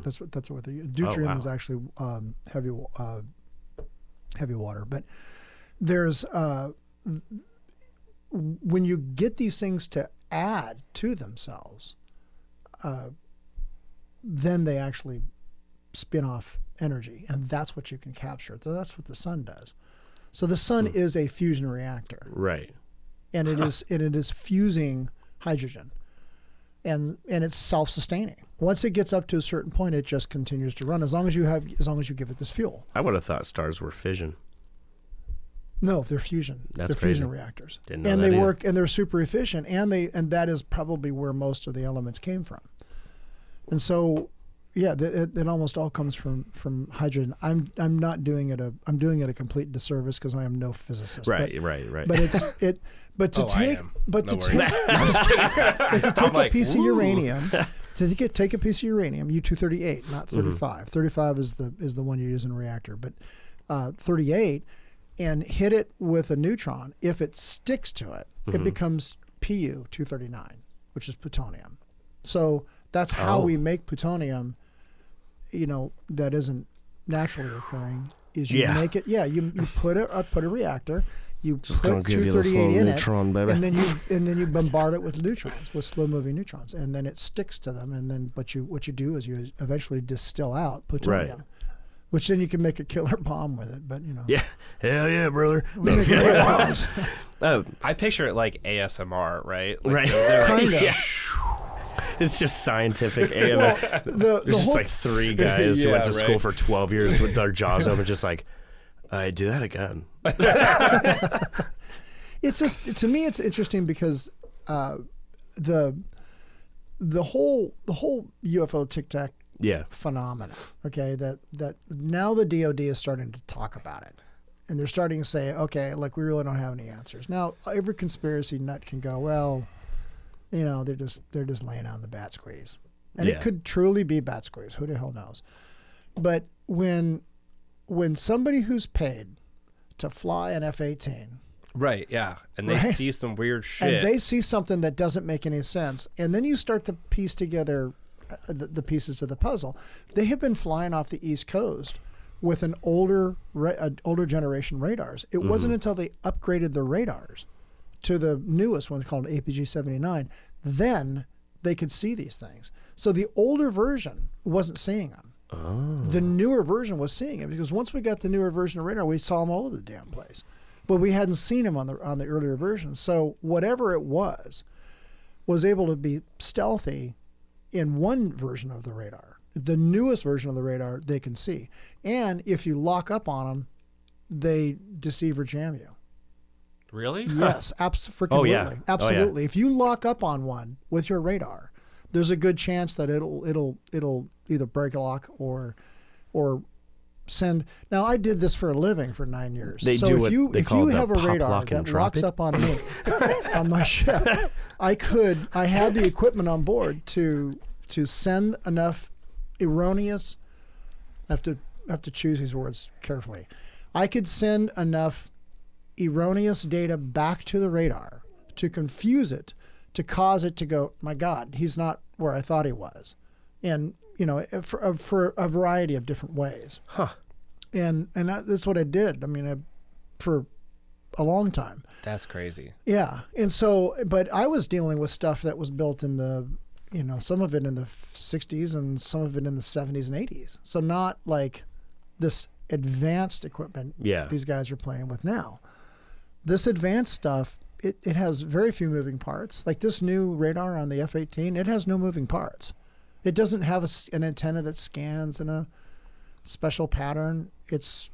That's what the deuterium is actually heavy water. But there's when you get these things to add to themselves, then they actually spin off energy, and that's what you can capture. So that's what the sun does. So the sun is a fusion reactor, right? And it is fusing hydrogen. And it's self-sustaining. Once it gets up to a certain point, it just continues to run as long as you give it this fuel. I would have thought stars were fission. No, they're fusion. That's they're crazy. fusion reactors. Didn't know and that they either. work, and they're super efficient, and that is probably where most of the elements came from. And so, yeah, it almost all comes from hydrogen. I'm doing it a complete disservice because I am no physicist. Right. But to take a piece of uranium, take a piece of uranium, U-238, not 35. 35 is the one you use in a reactor, but 38, and hit it with a neutron. If it sticks to it, it becomes Pu-239, which is plutonium. So that's how we make plutonium. That isn't naturally occurring. Is you make it? Yeah, you put a reactor. You Just put give you this 238 little in neutron, it, baby. and then you bombard it with neutrons, with slow-moving neutrons, and then it sticks to them. And then, what you do is you eventually distill out plutonium, which then you can make a killer bomb with it. But yeah, hell yeah, brother. I picture it like ASMR, right? Like Right. Kind of. Yeah. It's just scientific AMA. There's just like three guys who went to school for 12 years with their jaws open, just like, I do that again. It's just, to me, it's interesting because the whole UFO Tic Tac phenomena. Okay, that now the DoD is starting to talk about it, and they're starting to say, okay, like we really don't have any answers. Now every conspiracy nut can go, well, they're just laying on the bat squeeze, and it could truly be bat squeeze. Who the hell knows? But when somebody who's paid to fly an F-18, right, yeah, and they see some weird shit, and they see something that doesn't make any sense, and then you start to piece together the pieces of the puzzle. They have been flying off the East Coast with an older generation radars. It wasn't until they upgraded the radars to the newest one called APG-79, then they could see these things. So the older version wasn't seeing them. Oh. The newer version was seeing it, because once we got the newer version of radar, we saw them all over the damn place. But we hadn't seen them on the earlier version. So whatever it was able to be stealthy in one version of the radar. The newest version of the radar they can see. And if you lock up on them, they deceive or jam you. Really? Yes, absolutely. Oh, yeah. Absolutely. If you lock up on one with your radar, there's a good chance that it'll either break a lock or send. Now, I did this for a living for 9 years. They so do if what you they if call you the have a pop, radar lock, and that drop locks it. up on me on my ship, I had the equipment on board to send enough erroneous. I have to choose these words carefully. I could send enough erroneous data back to the radar to confuse it, to cause it to go, my God, he's not where I thought he was, and for a variety of different ways. Huh. And that's what I did. I mean, for a long time. That's crazy. Yeah. And so, but I was dealing with stuff that was built in the, some of it in the 60s and some of it in the 70s and 80s. So not like this advanced equipment these guys are playing with now. This advanced stuff, it has very few moving parts. Like this new radar on the F-18, it has no moving parts. It doesn't have an antenna that scans in a special pattern. It's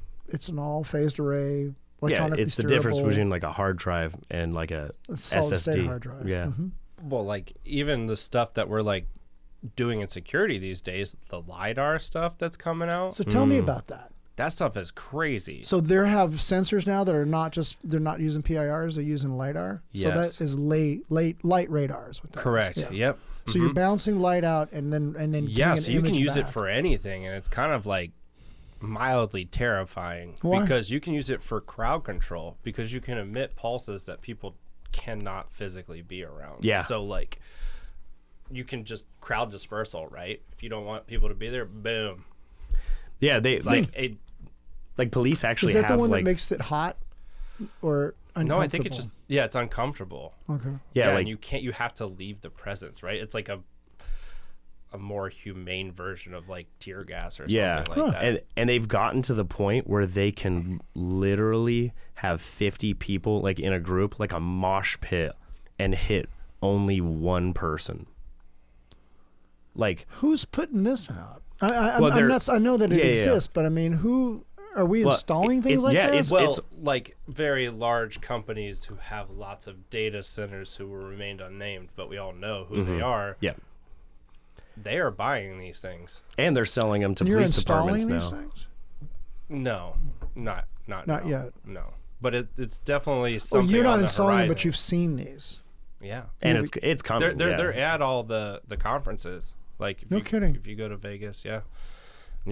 an all-phased array. It's the difference between like a hard drive and like a SSD hard drive. Yeah. Mm-hmm. Well, like even the stuff that we're like doing in security these days, the LiDAR stuff that's coming out. So tell me about that. That stuff is crazy. So they have sensors now that are they're not using PIRs, they're using LiDAR. Yes. So that is light radars. Correct. Yeah. Yep. So you're bouncing light out and then so you can use it for anything, and it's kind of like mildly terrifying. Why? Because you can use it for crowd control, because you can emit pulses that people cannot physically be around. Yeah. So like you can just crowd dispersal, right? If you don't want people to be there, boom. Yeah, they like police actually have Is that the one like that makes it hot or uncomfortable? No, I think it's just it's uncomfortable. Okay. yeah, like and you have to leave the presence, right? It's like a more humane version of like tear gas or something like that. And they've gotten to the point where they can literally have 50 people like in a group, like a mosh pit, and hit only one person. Like who's putting this out? I know that it exists, but I mean, who are we installing things like that? It's like very large companies who have lots of data centers who will remain unnamed, but we all know who they are. Yeah. They are buying these things. And they're selling them to You're police departments installing now. these things? No, not yet. No, but it's definitely something. You're not on the installing, horizon. but you've seen these. Yeah, and it's coming. They're at all the conferences. Like No kidding. If you go to Vegas, you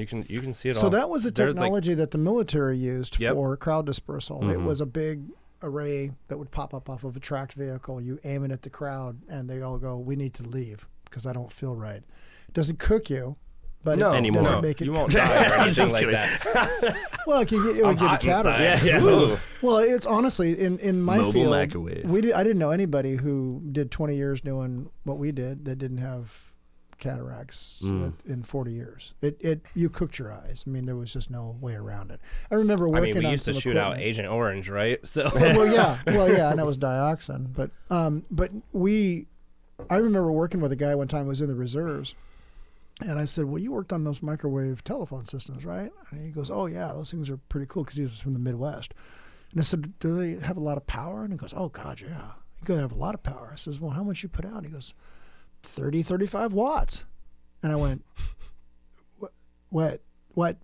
can see it all. So that was a technology that the military used Yep. for crowd dispersal. It was a big array that would pop up off of a tracked vehicle. You aim it at the crowd, and they all go, "We need to leave because I don't feel right." It doesn't cook you, but it doesn't make it. You won't die or anything like that. Well, it would give you cataract. Yeah. Well, it's honestly in my Mobile field. microwave. I didn't know anybody who did 20 years doing what we did that didn't have cataracts in 40 years. You cooked your eyes. I mean, there was just no way around it. I remember working on we used to some shoot out equipment. Agent Orange, right? So well, yeah, and that was dioxin. But I remember working with a guy one time who was in the reserves, and I said, "Well, you worked on those microwave telephone systems, right?" And he goes, "Oh yeah, those things are pretty cool," because he was from the Midwest. And I said, "Do they have a lot of power?" And he goes, "Oh God, yeah, you gotta have a lot of power." I says, "Well, how much you put out?" He goes, 35 watts. And I went, what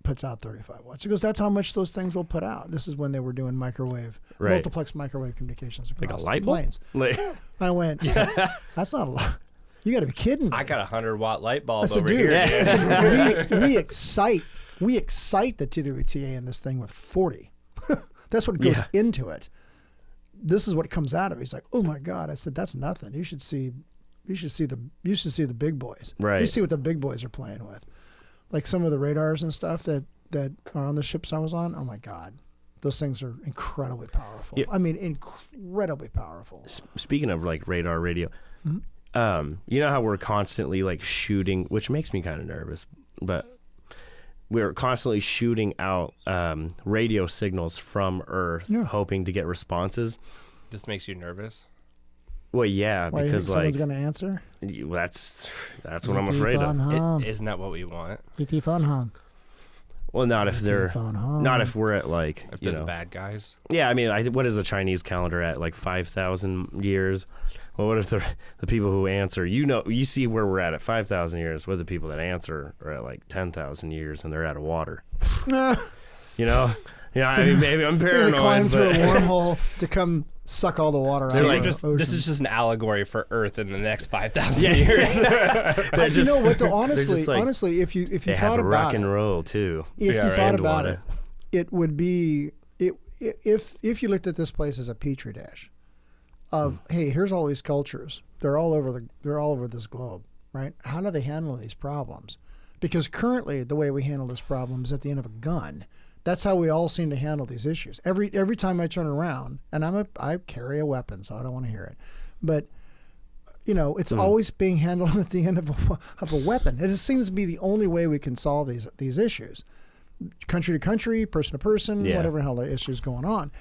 puts out 35 watts? He goes, that's how much those things will put out. This is when they were doing multiplex microwave communications across like a the light bulb? planes. I went, that's not a lot. You got to be kidding me. I got 100-watt light bulb said, over dude, here. I said, we excite the TWTA in this thing with 40. That's what goes into it. This is what comes out of it. He's like, oh my God. I said, that's nothing. You should see the big boys. Right. You see what the big boys are playing with. Like some of the radars and stuff that are on the ships I was on. Oh my God. Those things are incredibly powerful. Yeah. I mean, incredibly powerful. Speaking of like radar radio, you know how we're constantly like shooting, which makes me kind of nervous, but we're constantly shooting out radio signals from Earth, hoping to get responses. This makes you nervous? Well, yeah, Why, because you think like someone's going to answer? That's what I'm afraid of. Isn't that what we want? E.T. Fun Hung. Well, not if we're at like If they're the bad guys? Yeah, I mean, what is the Chinese calendar at, like 5,000 years? Well, what if the people who answer, you see where we're at 5,000 years, what the people that answer are at like 10,000 years and they're out of water. You know? Yeah, I mean, maybe I'm paranoid. You're climb through a wormhole to come suck all the water out of Like the ocean. this is just an allegory for Earth in the next 5,000 years. You know what? Though, honestly, like, if you they thought have about rock it, and roll too. if you thought about water. it would be if you looked at this place as a petri dish of hey, here's all these cultures. They're all over this globe, right? How do they handle these problems? Because currently, the way we handle this problem is at the end of a gun. That's how we all seem to handle these issues. Every time I turn around, and I carry a weapon, so I don't want to hear it, but it's always being handled at the end of a weapon. It just seems to be the only way we can solve these issues, country to country, person to person, whatever the hell the issue's going on.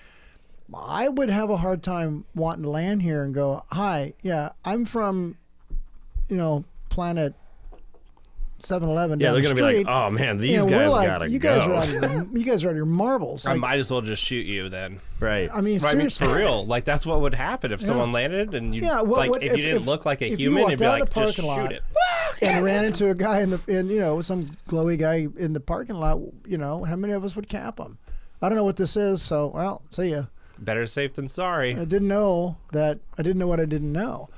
I would have a hard time wanting to land here and go, "Hi, yeah, I'm from, planet 7-Eleven down they're the gonna street." be like, "Oh man, these guys gotta you go." Guys are out of your marbles. I might as well just shoot you then. Right. I mean, Right, seriously. for real. Like, that's what would happen if someone landed and you, if you didn't look like a if human, you you'd be walked out like, of the just parking lot shoot it. and ran into a guy some glowy guy in the parking lot, how many of us would cap him? I don't know what this is, so, well, see ya. Better safe than sorry. I didn't know what I didn't know.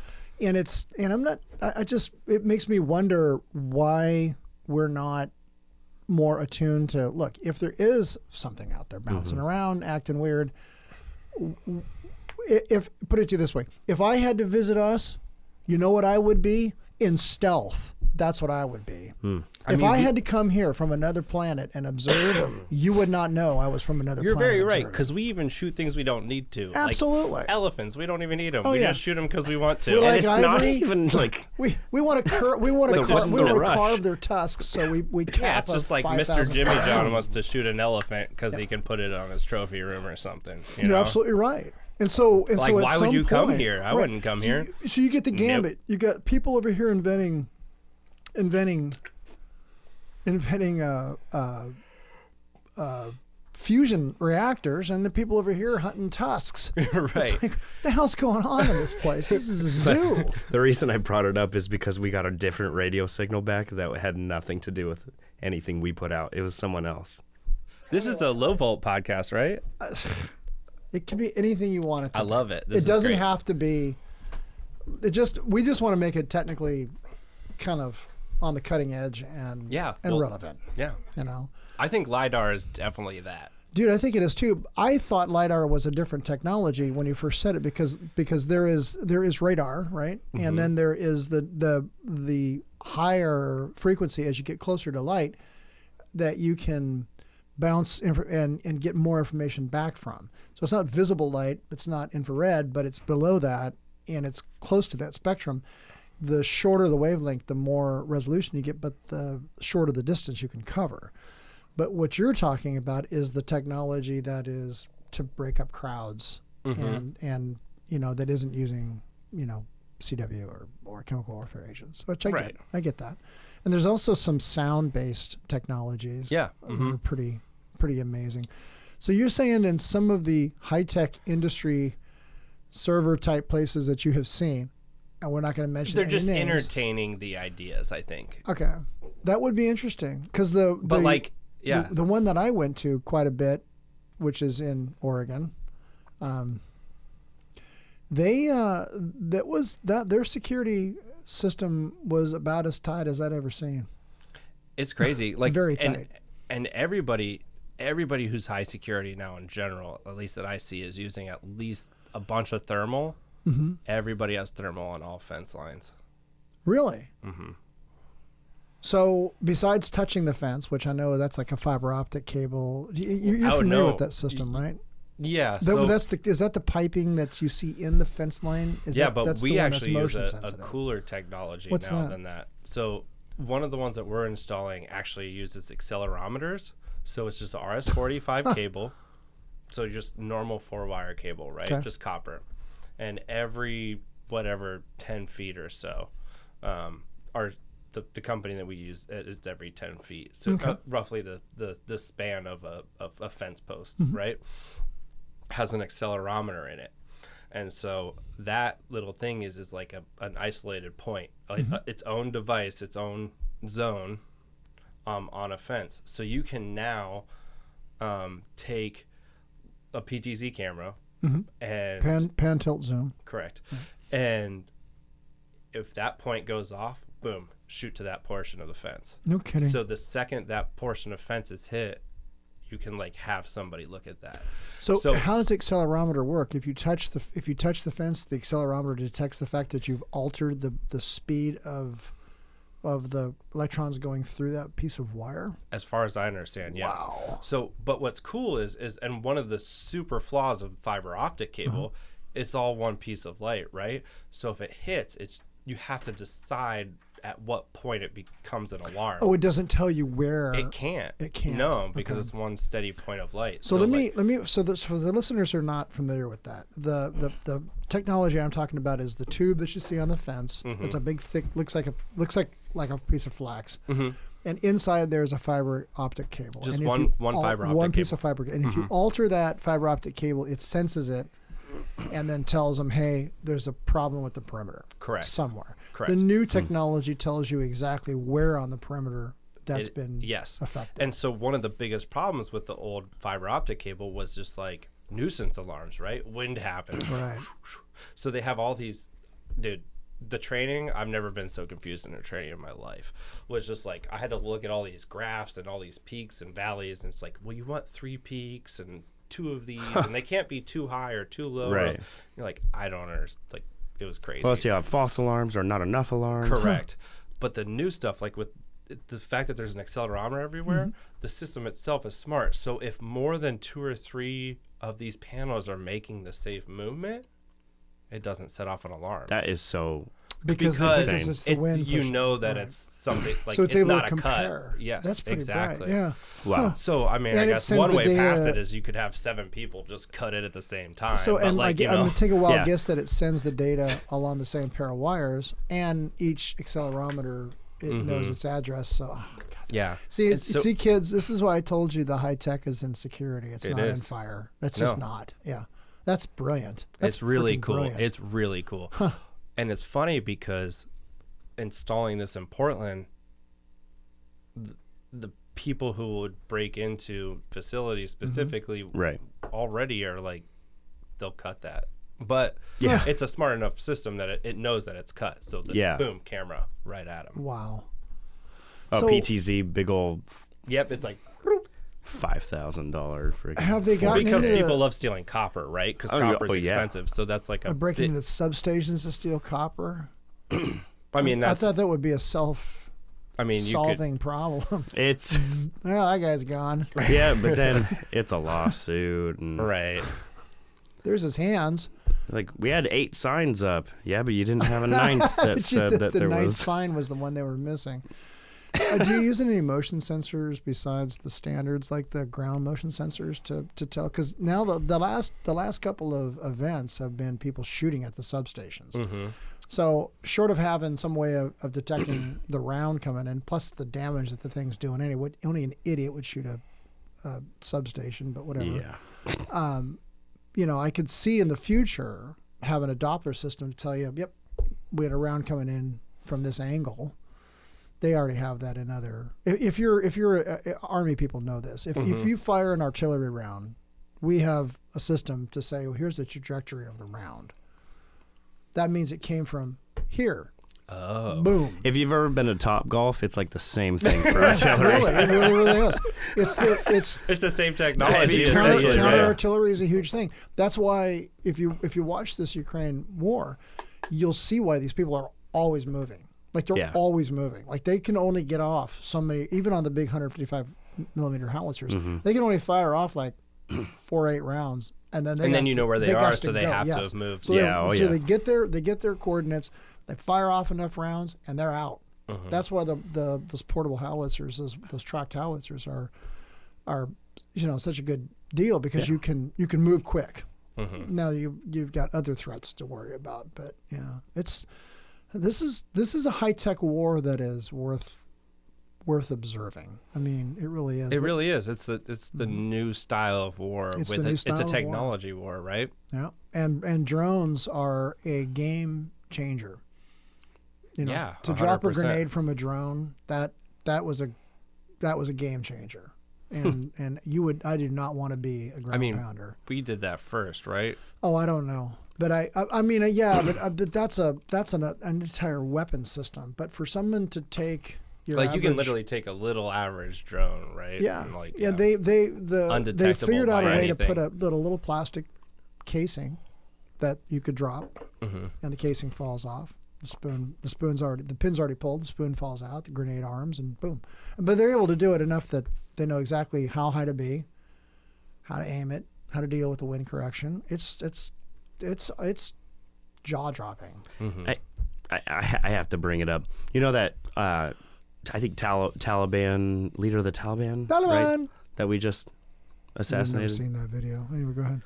And it makes me wonder why we're not more attuned to, look, if there is something out there bouncing around, acting weird, put it to you this way, if I had to visit us, you know what I would be? In stealth. That's what I would be. If I had to come here from another planet and observe, you would not know I was from another planet. You're very right, because we even shoot things we don't need to. Absolutely. Like elephants, we don't even need them. Oh, we yeah. just shoot them because we want to. We're like And it's not ivory. even like we want to carve their tusks, so we cap. Yeah, it's just like 5,000 Mr. Jimmy pound. John wants to shoot an elephant because he can put it on his trophy room or something. You're know? absolutely right. And so, Like, at why would some you come point- here? I wouldn't come here. So you get the gambit. You got people over here inventing fusion reactors, and the people over here hunting tusks. Right. It's like, what the hell's going on in this place? This is a zoo. the reason I brought it up is because we got a different radio signal back that had nothing to do with anything we put out. It was someone else. This is the Low Volt podcast, right? It can be anything you want it to I be. love it. This It is doesn't great. have to be. We just want to make it technically kind of on the cutting edge and relevant. Yeah. I think LiDAR is definitely that. Dude, I think it is too. I thought LiDAR was a different technology when you first said it because there is radar, right? And then there is the higher frequency as you get closer to light that you can bounce and get more information back from. So it's not visible light, it's not infrared, but it's below that and it's close to that spectrum. The shorter the wavelength, the more resolution you get, but the shorter the distance you can cover. But what you're talking about is the technology that is to break up crowds and that isn't using, CW or chemical warfare agents, which I get that. And there's also some sound-based technologies. Yeah. That are pretty amazing. So you're saying in some of the high-tech industry server-type places that you have seen, and we're not going to mention They're any just names. entertaining the ideas, I think. Okay. That would be interesting because the one that I went to quite a bit, which is in Oregon, their security system was about as tight as I'd ever seen. It's crazy. Like very tight. And everybody who's high security now in general, at least that I see, is using at least a bunch of thermal. Everybody has thermal on all fence lines. Really? So besides touching the fence, which I know that's like a fiber optic cable, you're familiar with that system, right? Yeah. Is that the piping that you see in the fence line? But we actually use a sensitive? cooler technology What's now that? than that. So one of the ones that we're installing actually uses accelerometers. So it's just a RS-485 cable. So just normal 4-wire cable, right? Okay. Just copper. And every 10 feet or so, the company that we use is every 10 feet. So roughly the span of a fence post, right? Has an accelerometer in it. And so that little thing is like an isolated point, like its own device, its own zone on a fence. So you can now take a PTZ camera and pan tilt zoom. Correct. And if that point goes off, boom, shoot to that portion of the fence. No kidding. So the second that portion of fence is hit, you can like have somebody look at that. So how does the accelerometer work? If you touch the fence, the accelerometer detects the fact that you've altered the speed of of the electrons going through that piece of wire? As far as I understand, yes. Wow. So, but what's cool is and one of the super flaws of fiber optic cable, it's all one piece of light, right? So if it hits, you have to decide at what point it becomes an alarm. Oh, it doesn't tell you where. It can't. It can't. No, because it's one steady point of light. So let me for the listeners who are not familiar with that, the technology I'm talking about is the tube that you see on the fence. It's a big, thick, looks like a piece of flax. And inside there's a fiber optic cable. Just and one fiber optic one piece cable. of fiber. And if you alter that fiber optic cable, it senses it and then tells them, hey, there's a problem with the perimeter. Correct. Somewhere. Correct. The new technology tells you exactly where on the perimeter that's been yes. affected. And so one of the biggest problems with the old fiber optic cable was just like nuisance alarms, right? Wind happens. Right. So they have all these, dude, the training, I've never been so confused in a training in my life, was just like, I had to look at all these graphs and all these peaks and valleys. And it's like, well, you want 3 peaks and 2 of these, and they can't be too high or too low. Right. You're like, I don't understand. Like, it was crazy. Plus, you have false alarms or not enough alarms. Correct. But the new stuff, like with the fact that there's an accelerometer everywhere, the system itself is smart. So if more than 2 or 3 of these panels are making the safe movement, it doesn't set off an alarm. That is so... Because it's the wind you pushing. know that it's something like so it's able not to a compare. cut. Yes, that's pretty exactly. bright. Yeah. Wow. So I mean, And I it guess sends one the way past data- it is you could have 7 people just cut it at the same time. So but and like, I'm going to take a wild Yeah. guess that it sends the data along the same pair of wires, and each accelerometer it knows its address. So, oh, God. yeah. See, So- see, kids, this is why I told you the high tech is in security. It's It not in is. fire. That's just No. not. Yeah, that's brilliant. That's It's really freaking cool. brilliant. It's really cool. And it's funny because installing this in Portland, the people who would break into facilities specifically Right. already are like, they'll cut that. But Yeah. it's a smart enough system that it knows that it's cut. So the Yeah. boom, camera right at them. Wow. Oh, So- PTZ, big old Yep, it's like $5,000 freaking... Have they gotten because into people love stealing copper, right? Because Oh, copper's yeah. expensive. So that's like a breaking bit- into substations to steal copper? I mean, I that's. thought that would be a I mean, you could. solving problem. It's... Well, that guy's gone. Yeah, but then it's a lawsuit. And Right. There's his hands. like, we had 8 signs up. Yeah, but you didn't have a 9th that said that the there ninth was... sign was the one they were missing. Do you use any motion sensors besides the standards, like the ground motion sensors, to tell? Because now the last couple of events have been people shooting at the substations. So short of having some way of detecting the round coming in, plus the damage that the thing's doing anyway, only an idiot would shoot a substation, but whatever. Yeah. You know, I could see in the future having a Doppler system to tell you, yep, we had a round coming in from this angle. They already have that in other. If you're Army people know this. If you fire an artillery round, we have a system to say, well, here's the trajectory of the round. That means it came from here. Oh. Boom. If you've ever been to Topgolf, it's like the same thing for artillery. Really, it really is. It's It's the same technology. It's counter essentially, essentially, yeah. artillery is a huge thing. That's why if you watch this Ukraine war, you'll see why these people are always moving. Like they're Yeah. always moving. Like they can only get off so many, even on the big 155 millimeter howitzers, they can only fire off like 4-8 rounds, and then And then you know where they are, got so they go. have to Yes. have moved. So, Yeah, they, oh, so yeah. they get their coordinates, they fire off enough rounds, and they're out. That's why those portable howitzers, those tracked howitzers are such a good deal because you can move quick. Now you've got other threats to worry about, but yeah, this is a high tech war that is worth observing. I mean, it really is. It really is. It's the new style of war. It's with the new it's style a of technology war, right? Yeah, and drones are a game changer. Yeah, to drop a 100%. grenade from a drone, that was a game changer. And I do not want to be a ground pounder. We did that first, right? Oh, I don't know. But I mean, yeah, but that's an entire weapon system. But for someone to take your Like you can average- literally take a little average drone, right? yeah, And like, they Undetectable figured out a by way to put anything. a little plastic casing that you could drop, and the casing falls off. The pin's already pulled. The spoon falls out. The grenade arms and boom. But they're able to do it enough that they know exactly how high to be, how to aim it, how to deal with the wind correction. It's jaw dropping. Mm-hmm. I have to bring it up. You know that I think Taliban leader of the Taliban, right? That we just assassinated. I've never seen that video. Anyway, go ahead.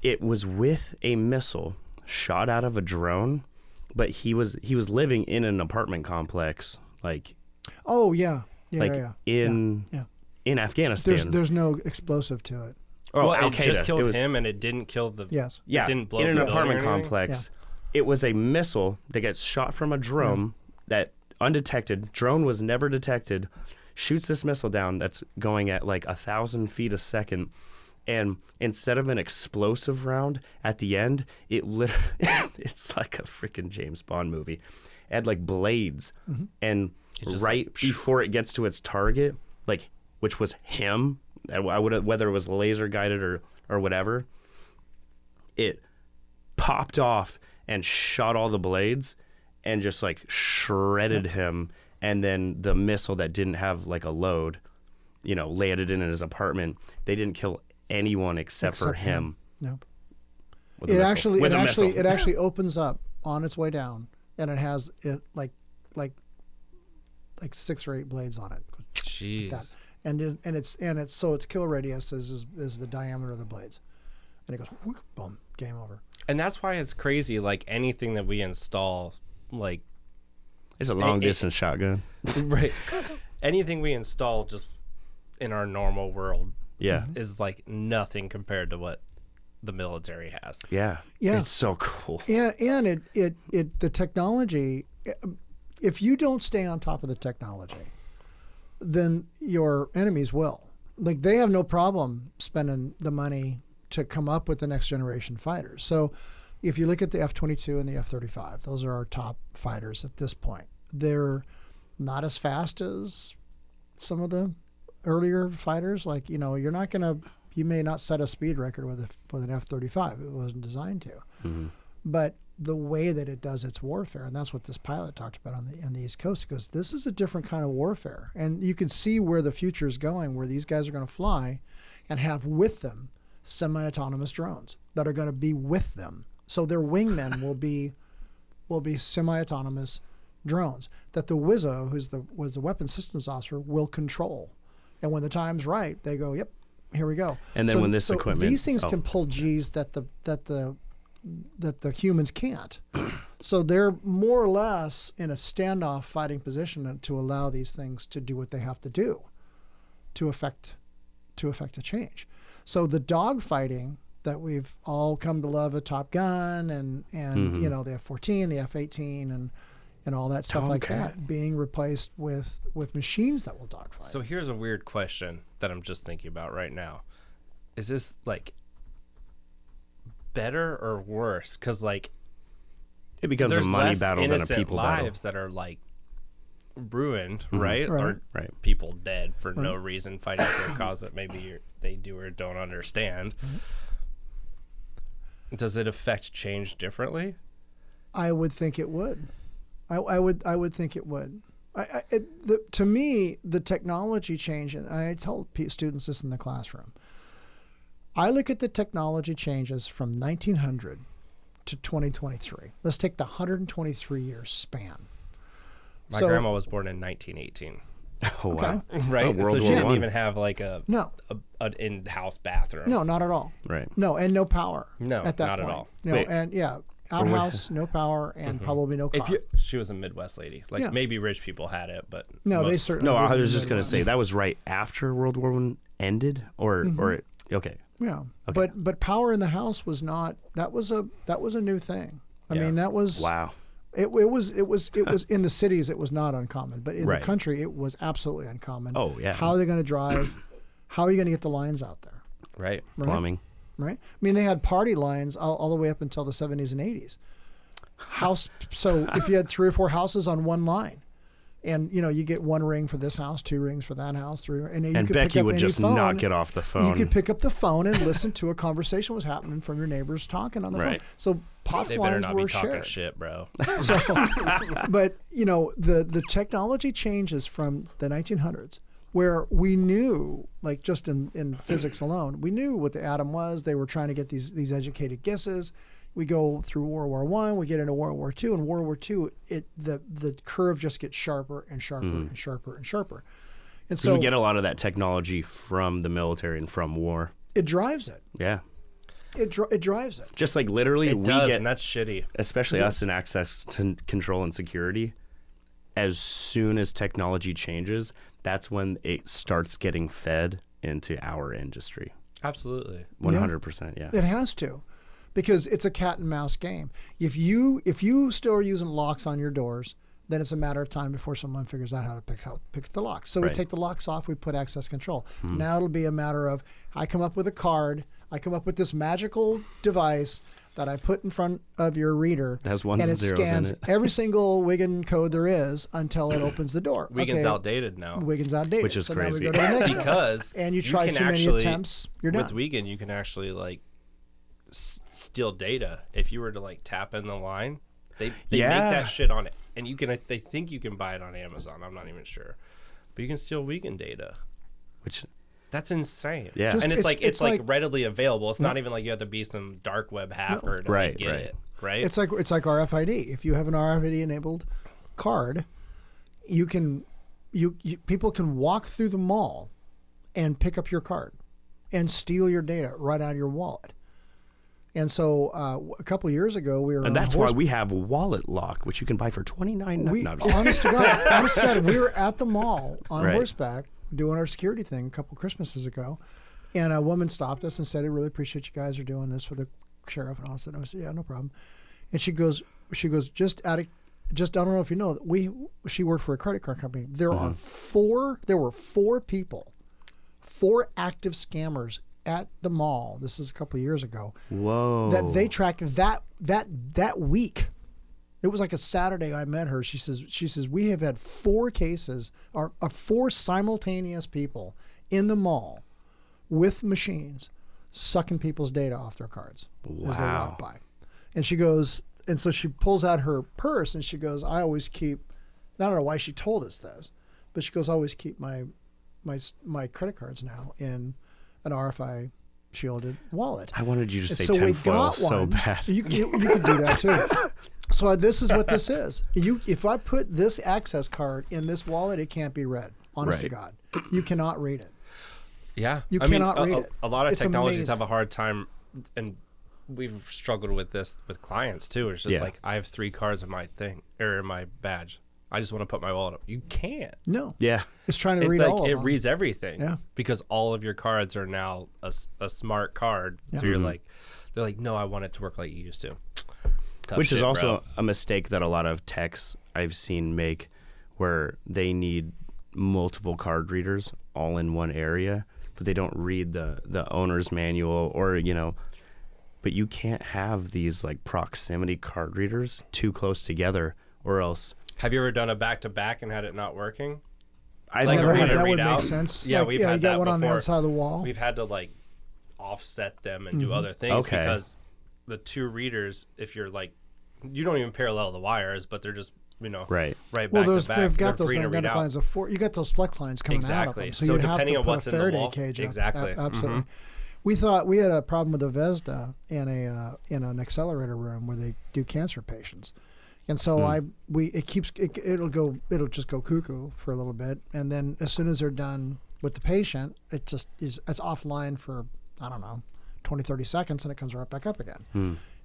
It was with a missile shot out of a drone, but he was living in an apartment complex, like. Oh yeah, in Afghanistan. There's no explosive to it. Oh, well, Al-Qaeda. It just killed him, and it didn't kill the. Yes. Yeah. It didn't blow in an the apartment building or complex. Yeah. It was a missile that gets shot from a drone that undetected. Drone was never detected. Shoots this missile down that's going at like 1,000 feet a second, and instead of an explosive round at the end, it's like a freaking James Bond movie. It had like blades, and right before it gets to its target, like which was him, whether it was laser guided or whatever, it popped off and shot all the blades and just like shredded him. And then the missile that didn't have like a load, landed in his apartment. They didn't kill anyone except for him. No. It actually opens up on its way down, and it has like 6 or 8 blades on it. Jeez. And its kill radius is the diameter of the blades, and it goes whoop, boom, game over. And that's why it's crazy. Like anything that we install, like. It's a long distance shotgun. Right. Anything we install just in our normal world is like nothing compared to what the military has. Yeah. Yeah. It's so cool. And the technology, if you don't stay on top of the technology, then your enemies will. Like they have no problem spending the money to come up with the next generation fighters. So if you look at the F-22 and the F-35, those are our top fighters at this point. They're not as fast as some of the earlier fighters. Like, you may not set a speed record with an F-35. It wasn't designed to. Mm-hmm. But the way that it does its warfare, and that's what this pilot talked about on the East Coast, because this is a different kind of warfare. And you can see where the future is going, where these guys are going to fly and have with them semi-autonomous drones that are going to be with them. So their wingmen will be semi-autonomous drones that the WISO, was the weapons systems officer, will control. And when the time's right, they go, "Yep, here we go." And then when this equipment, these things can pull G's that the humans can't. So they're more or less in a standoff fighting position to allow these things to do what they have to do to affect a change. So the dogfighting that we've all come to love, a Top Gun and the F-14, the F-18 and all that stuff like that, being replaced with machines that will dogfight. So here's a weird question that I'm just thinking about right now. Is this like better or worse? Because like it becomes a money battle than a people lives battle. that are like ruined, right? Or people dead for no reason fighting for a cause that maybe they do or don't understand. Mm-hmm. Does it affect change differently? I would think it would. I would think it would. To me, the technology change, and I tell students this in the classroom, I look at the technology changes from 1900 to 2023. Let's take the 123-year span. My grandma was born in 1918. Oh, wow. Right? Oh, World so she War didn't I. even have like an in-house bathroom. No, not at all. Right. No, and no power. No, at that not point. at all. No, and outhouse, no power, and probably no car. She was a Midwest lady. Like maybe rich people had it, but no, they certainly. No, I was just going to say that was right after World War I ended, okay. Yeah, okay. But power in the house was not. That was a new thing. I mean, that was wow. It was in the cities. It was not uncommon, but in the country, it was absolutely uncommon. Oh yeah. How are they going to drive? How are you going to get the lines out there? Right. Plumbing. Right. I mean, they had party lines all the way up until the 70s and 80s. So if you had 3 or 4 houses on one line, and you get 1 ring for this house, 2 rings for that house, 3, and you could Becky pick up would any just phone. not get off the phone. You could pick up the phone and listen to a conversation was happening from your neighbors talking on the phone. So POTS They better lines not were be talking shared. shit, bro. So, but the technology changes from the 1900s, where we knew, like just in physics alone, we knew what the atom was. They were trying to get these educated guesses. We go through World War I, we get into World War II, and World War II, the curve just gets sharper and sharper and sharper and sharper. And so you get a lot of that technology from the military and from war. it drives it. Yeah. It drives it. Just like literally It we does, get, and that's shitty. especially us in access to control and security, as soon as technology changes, that's when it starts getting fed into our industry. Absolutely. 100%, yeah. It has to, because it's a cat and mouse game. If you still are using locks on your doors, then it's a matter of time before someone figures out how to pick the locks. So Right. we take the locks off, we put access control. Now it'll be a matter of, I come up with a card, I come up with this magical device that I put in front of your reader. It has ones and and it zeros scans in it. every single Wigan code there is until it opens the door. Wigan's outdated now. Wigan's outdated. Which is so Now crazy. we go to the next one. Because And you try can too many actually- attempts, you're done. With Wigan, you can actually like steal data. If you were to like tap in the line, they Yeah. make that shit on it, and you can. They think you can buy it on Amazon. I'm not even sure, but you can steal Wigan data. Which, That's insane. Yeah. and it's it's like like- readily available. It's not even like you have to be some dark web hacker to Right, like, get right. it. Right. It's like RFID. If you have an RFID enabled card, you people can walk through the mall and pick up your card and steal your data right out of your wallet. And so a couple of years ago, we were and on that's why we have Wallet Lock, which you can buy for $29. we, No, I'm just kidding. honest to God, we were at the mall on Right. horseback doing our security thing a couple Christmases ago, and a woman stopped us and said, "I really appreciate you guys are doing this for the sheriff." And all that. And I said, "Yeah, no problem." And she goes, just I don't know if you know that she worked for a credit card company. There were four people, 4 active scammers at the mall. This is a couple of years ago. Whoa. That they tracked that week. It was like a Saturday I met her. She says we have had 4 cases or 4 simultaneous people in the mall with machines sucking people's data off their cards as they walk by. And she goes, and so she pulls out her purse and she goes, I always keep, I don't know why she told us this, but she goes, I always keep my credit cards now in an RFI shielded wallet. I wanted you to say So we tinfoil got so one. bad. You can do that too. So this is what this is. If I put this access card in this wallet, it can't be read. Honest to Right. God, you cannot read it. Yeah, You I mean, cannot read it. A lot of It's technologies amazing. have a hard time, and we've struggled with this with clients too. It's just Yeah. like I have 3 cards in my thing or in my badge. I just want to put my wallet up. You can't. No, Yeah. it's trying to It, read like, all of it them. reads everything. Yeah. Because all of your cards are now a smart card. So you're like, they're like, no, I want it to work like you used to. Tough Which is shit, also bro. a mistake that a lot of techs I've seen make, where they need multiple card readers all in one area, but they don't read the owner's manual or, but you can't have these like proximity card readers too close together or else. Have you ever done a back to back and had it not working? I've Like never a had reader that it. would read make out? sense. Yeah, Like, we've you had got that one on the before. outside of the wall. We've had to like offset them and do other things Okay. because the 2 readers, if you're like, you don't even parallel the wires, but they're just Right. right Well, back to back. they've got They're those free to read magnetic out. lines of 4. You got those flex lines coming out of Exactly. them. So you'd have depending to on put what's a in the Faraday wall- cage up. Exactly. Absolutely. We thought we had a problem with a Vesda in an accelerator room where they do cancer patients. And so it'll just go cuckoo for a little bit, and then as soon as they're done with the patient, it's offline for, I don't know, 20, 30 seconds, and it comes right back up again.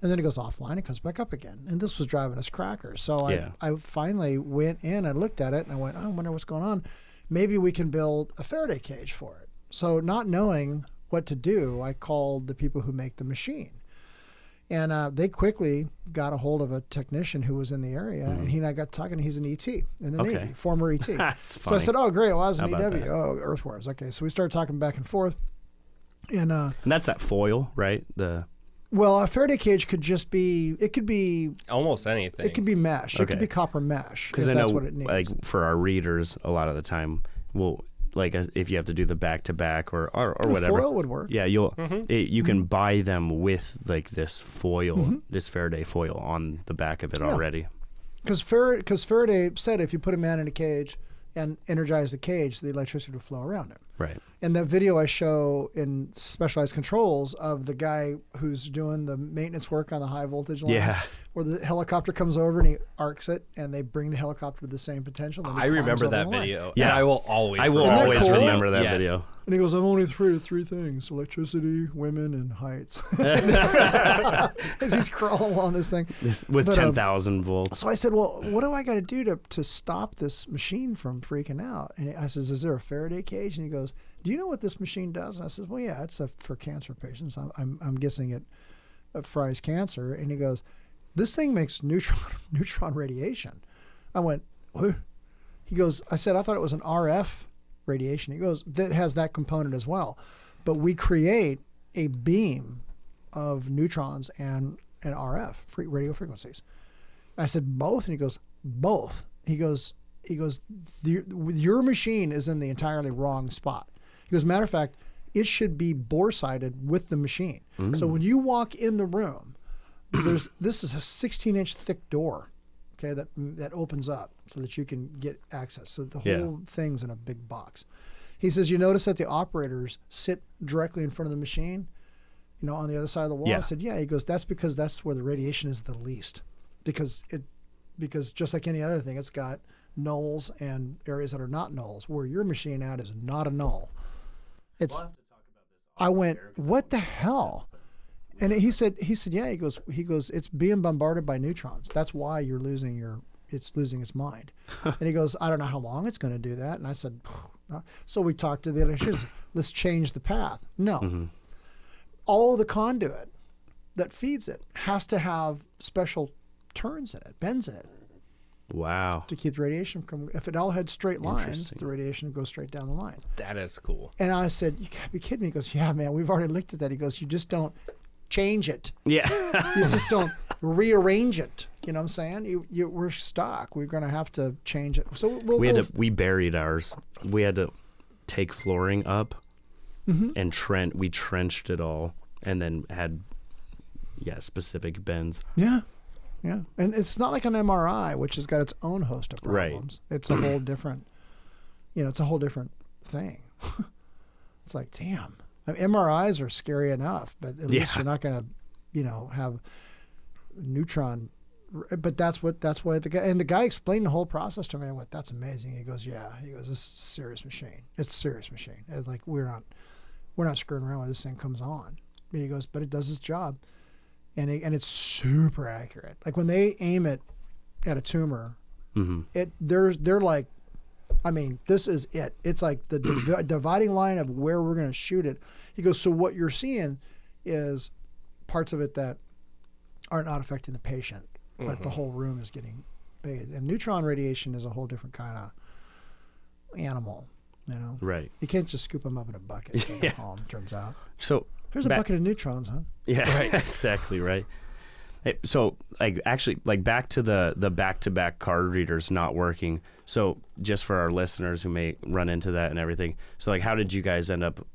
And then it goes offline, it comes back up again. And this was driving us crackers. So I finally went in and looked at it, and I went, I wonder what's going on. Maybe we can build a Faraday cage for it. So not knowing what to do, I called the people who make the machine. And they quickly got a hold of a technician who was in the area, and he and I got talking. He's an ET in the Okay. Navy, former ET. That's So I said, "Oh, great! Well, I was an How about EW. that? Oh, earthworms. Okay." So we started talking back and forth. And And that's that foil, right? well, a Faraday cage could just be. It could be. Almost anything. It could be mesh. It Okay. could be copper mesh. Because If I know, that's what it needs. like for our readers, a lot of the time, if you have to do the back-to-back or The whatever. foil would work. Yeah, you can buy them with like this foil, this Faraday foil on the back of it already. Because Faraday said if you put a man in a cage and energize the cage, the electricity would flow around him. Right. And that video I show in Specialized Controls of the guy who's doing the maintenance work on the high voltage lines, where the helicopter comes over and he arcs it, and they bring the helicopter to the same potential. I remember that video. Yeah, and I will always. cool? remember that video. And he goes, "I'm only afraid of three things: electricity, women, and heights." As he's crawling along this thing With 10,000 volts. So I said, "Well, what do I got to do to stop this machine from freaking out?" And I says, "Is there a Faraday cage?" And he goes, "Do you know what this machine does?" And I says, "Well, yeah, it's for cancer patients. I'm guessing it fries cancer." And he goes, "This thing makes neutron radiation." I went, "What?" He goes, "I said I thought it was an RF radiation." He goes, "That has that component as well, but we create a beam of neutrons and RF radio frequencies." I said, "Both?" And he goes, "Both." He goes, your machine is in the entirely wrong spot. He goes, matter of fact, it should be bore-sided with the machine. So when you walk in the room, this is a 16-inch thick door, okay, that opens up so that you can get access. So the whole thing's in a big box. He says, you notice that the operators sit directly in front of the machine, on the other side of the wall? Yeah. I said, yeah. He goes, that's because that's where the radiation is the least. Because just like any other thing, it's got nulls and areas that are not nulls. Where your machine at is not a null. I went, what the hell? And he said, yeah. He goes, it's being bombarded by neutrons. That's why you're it's losing its mind. And he goes, I don't know how long it's going to do that. And I said, no. So we talked to the electricians. Let's change the path. No, all the conduit that feeds it has to have special turns in it, bends in it. Wow. To keep the radiation from, if it all had straight lines, the radiation goes straight down the line. That is cool. And I said, you gotta be kidding me. He goes, yeah, man, we've already looked at that. He goes, you just don't change it. Yeah. You just don't rearrange it. You know what I'm saying? We're stuck. We're going to have to change it. So we buried ours. We had to take flooring up and we trenched it all and then had, specific bends. Yeah. Yeah. And it's not like an MRI, which has got its own host of problems. Right. It's a whole different, it's a whole different thing. It's like, damn. I mean, MRIs are scary enough, but at least you're not going to, have neutron. But that's why the guy explained the whole process to me. I went, that's amazing. He goes, yeah. He goes, this is a serious machine. It's a serious machine. It's like, we're not screwing around when this thing comes on. And he goes, but it does its job. And it's super accurate. Like when they aim it at a tumor, they're like, I mean, this is it. It's like the dividing line of where we're going to shoot it. He goes, so what you're seeing is parts of it that are not affecting the patient, but the whole room is getting bathed. And neutron radiation is a whole different kind of animal, Right. You can't just scoop them up in a bucket and take them home, turns out. So here's a bucket of neutrons, huh? Yeah, right. Exactly, right. So, back to the back-to-back card readers not working. So, just for our listeners who may run into that and everything. So, how did you guys end up,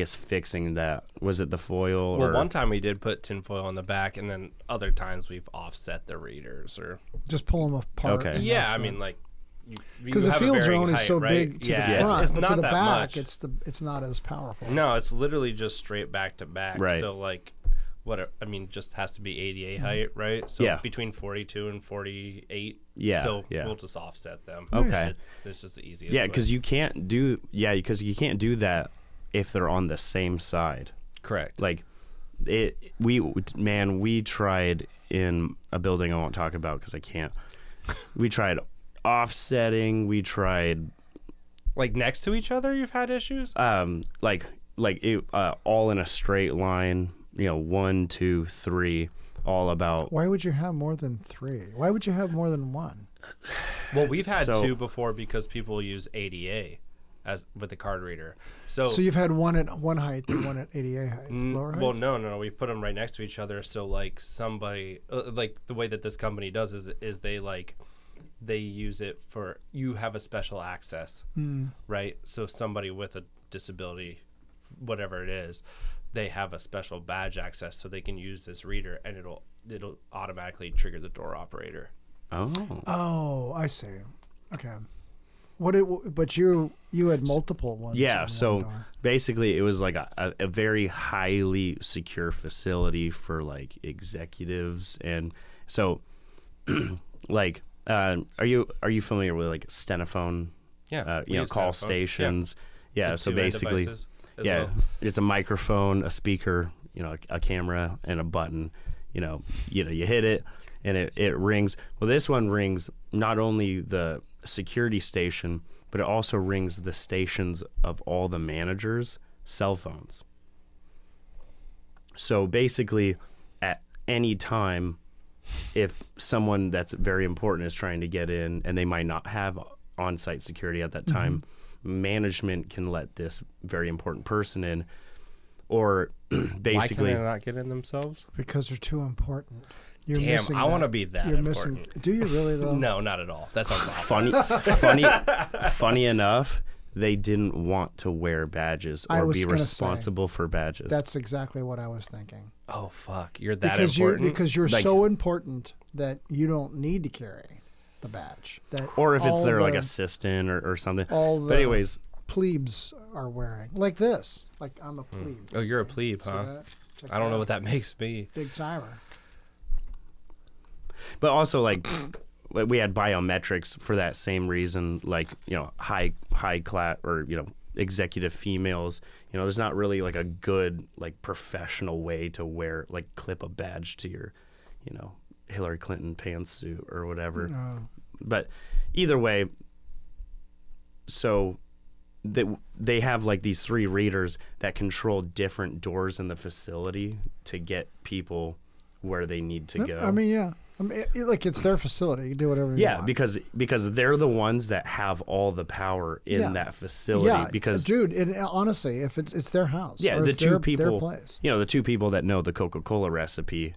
fixing that? Was it the foil? Well, one time we did put tinfoil on the back, and then other times we've offset the readers or just pull them apart. Okay. Yeah, I mean, because the field zone is so big to the front, it's but not to the that back, much. it's not as powerful. No, it's literally just straight back to back. Right. So just has to be ADA height, right? So between 42 and 48. Yeah. So we'll just offset them. Okay. It's just the easiest. Yeah, because you can't do that if they're on the same side. Correct. We tried in a building I won't talk about because I can't. We tried offsetting. We tried next to each other. You've had issues. All in a straight line. 1, 2, 3. All about. Why would you have more than 3? Why would you have more than 1? Well, we've had 2 before because people use ADA as with the card reader. So you've had one at one height and one at ADA height, lower height? Well, no. We put them right next to each other. So somebody the way that this company does is they they use it for, you have a special access, right? So somebody with a disability, whatever it is, they have a special badge access, so they can use this reader, and it'll automatically trigger the door operator. Oh, I see. Okay. But you had multiple ones. Yeah, on so one door. basically it was like a very highly secure facility for like executives. And so like are you familiar with like Stenophone? Yeah, Call stations. Yeah, so basically well. It's a microphone, a speaker, a camera, and a button. You hit it and it rings. Well, this one rings not only the security station, but it also rings the stations of all the managers' cell phones. So basically, at any time, if someone that's very important is trying to get in and they might not have on-site security at that time, management can let this very important person in. Or basically, why can they not get in themselves? Because they're too important. Damn, I want to be that important. Do you really though? No, not at all. That sounds awful. Funny enough, they didn't want to wear badges or be responsible for badges. That's exactly what I was thinking. Oh fuck, you're that important? Because you're so important that you don't need to carry the badge. Or if it's their like assistant or something. But anyways, plebes are wearing like this. Like I'm a plebe. Oh, you're a plebe, huh? I don't know what that makes me. Big timer. But also, like, we had biometrics for that same reason, like, high class or, executive females. There's not really, like, a good, like, professional way to clip a badge to your, Hillary Clinton pantsuit or whatever. No. But either way, so they have, like, these 3 readers that control different doors in the facility to get people where they need to go. I mean, yeah. It's their facility. You can do whatever you want. Yeah, because they're the ones that have all the power in that facility. Yeah, because dude, honestly, if it's their house, yeah, or the it's two their people, place. the 2 people that know the Coca-Cola recipe,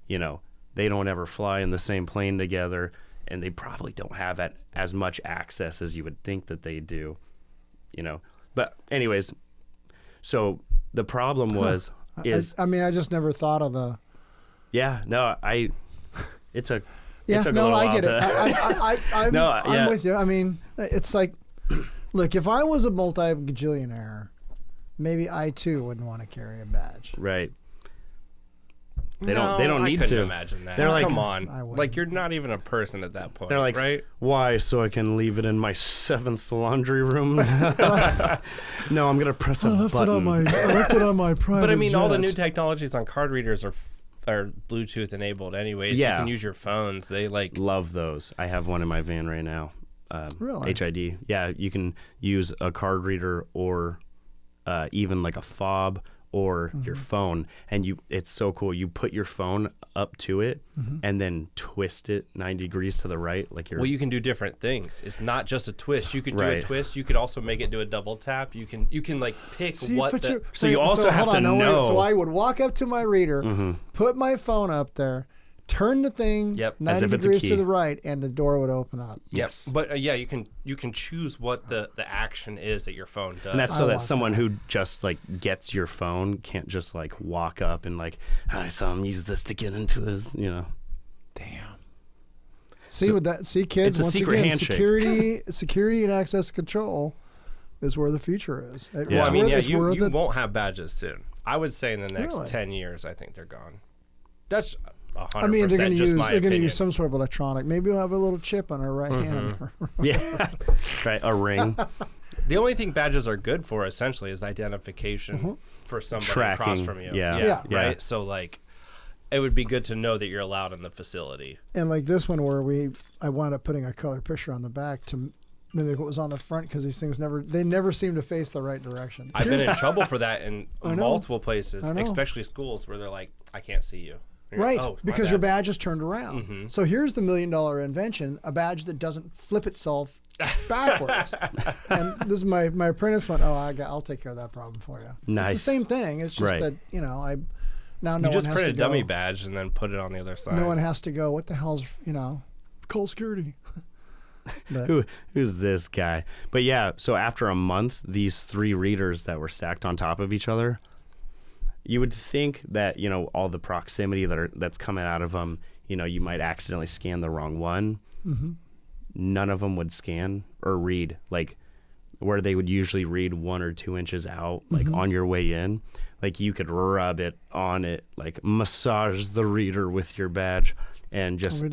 they don't ever fly in the same plane together, and they probably don't have as much access as you would think that they do, But anyways, so the problem was I just never thought of the. Yeah, no, It took a little I while get it. I'm with you. I mean, it's like, look, if I was a multi-gajillionaire, maybe I too wouldn't want to carry a badge. Right. They don't need to imagine that. They're like, come on, like you're not even a person at that point. They're like, right? Why? So I can leave it in my 7th laundry room? No, I'm gonna press a button. I left it on my private But I mean, jet. all the new technologies on card readers are Bluetooth enabled anyways. Yeah. You can use your phones. They love those. I have one in my van right now. Really? HID. Yeah, you can use a card reader or even like a fob or your phone, and it's so cool. You put your phone up to it and then twist it 90 degrees to the right, like you're. Well, you can do different things. It's not just a twist. You could do a twist. You could also make it do a double tap. You can like pick So you also have to know. So I would walk up to my reader, put my phone up there, turn the thing 90 degrees to the right, and the door would open up. Yes. But you can choose what the action is that your phone does. And that's so that someone who just like gets your phone can't just like walk up and like, I saw him use this to get into his, Damn. See kids, it's a once secret again, handshake. security and access control is where the future is. Well, I mean, you won't have badges soon. I would say in the next 10 years, I think they're gone. That's 100%. I mean, they're going to use some opinion. sort of electronic. Maybe we'll have a little chip on our right hand. Yeah, right. A ring. The only thing badges are good for essentially is identification for somebody Tracking. across from you. Yeah. Right. So like, it would be good to know that you're allowed in the facility. And like this one where I wound up putting a color picture on the back to mimic what was on the front, because these things never seem to face the right direction. I've been in trouble for that in multiple places, especially schools where they're like, I can't see you. Right, like, because your badge is turned around. So here's the $1 million invention, a badge that doesn't flip itself backwards. And this is my apprentice went, I'll take care of that problem for you. Nice. It's the same thing. It's just that, now no one has to go. You just print a dummy badge and then put it on the other side. No one has to go, what the hell's, call security. But, Who's this guy? But yeah, so after a month, these 3 readers that were stacked on top of each other, you would think that, you know, all the proximity that's coming out of them, you know, you might accidentally scan the wrong one. mm-hmm. None of them would scan or read, like where they would usually read 1 or 2 inches out, like on your way in. Like you could rub it on it, like massage the reader with your badge, and just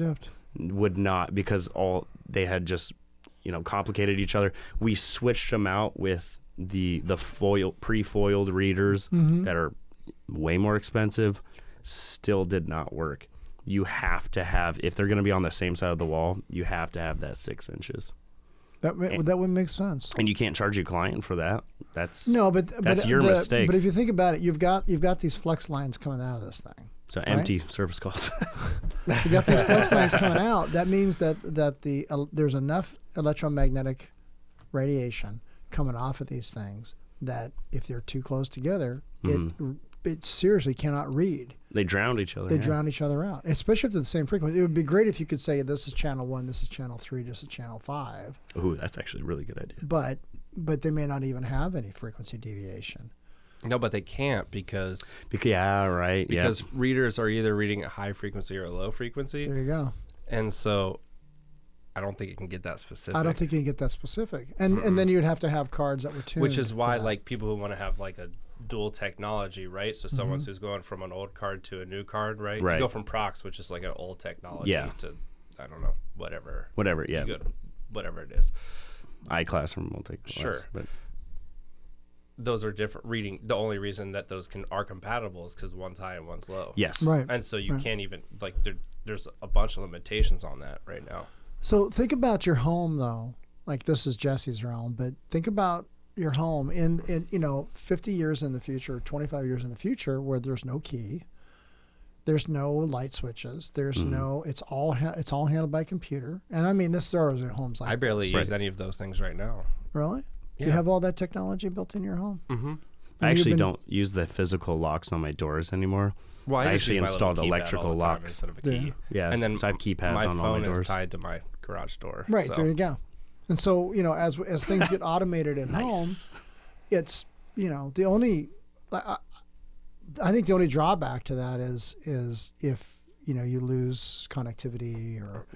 would not, because they had just, you know, complicated each other. We switched them out with the pre-foiled readers that are way more expensive. Still did not work. You have to have, if they're going to be on the same side of the wall, you have to have that 6 inches. That would make sense. And you can't charge your client for that. That's your mistake. mistake. But if you think about it, you've got these flex lines coming out of this thing. So empty service calls. So you got these flex lines coming out. That means that there's enough electromagnetic radiation coming off of these things that if they're too close together, it seriously cannot read. They drown each other. They drown each other out, especially if they're the same frequency. It would be great if you could say this is channel 1, this is channel 3, this is channel 5. Ooh, that's actually a really good idea. But they may not even have any frequency deviation. No, but they can't because readers are either reading at high frequency or low frequency. There you go. And so I don't think it can get that specific. I don't think you can get that specific. And then you'd have to have cards that were tuned. Which is why like people who want to have like a dual technology, right? So someone who's going from an old card to a new card, right? You go from Prox, which is like an old technology, to, I don't know, whatever, yeah. Whatever it is. I-class or multi-class. Sure. But those are different reading. The only reason that those are compatible is because one's high and one's low. Yes. Right. And so you can't even, like, there's a bunch of limitations on that right now. So think about your home, though. Like, this is Jesse's realm, but think about your home in 50 years in the future, 25 years in the future, where there's no key, there's no light switches, there's no, it's all handled by computer. And I mean, this are homes like I barely use any of those things right now. Really? Yeah. You have all that technology built in your home? Mm-hmm. I actually don't use the physical locks on my doors anymore. Well, I actually installed electrical locks instead of a key. Yeah, and then so I have keypads on all my doors. My phone is tied to my garage door. Right, so. there you go. And so, as things get automated at home, it's, the only, I think the only drawback to that is if, you lose connectivity or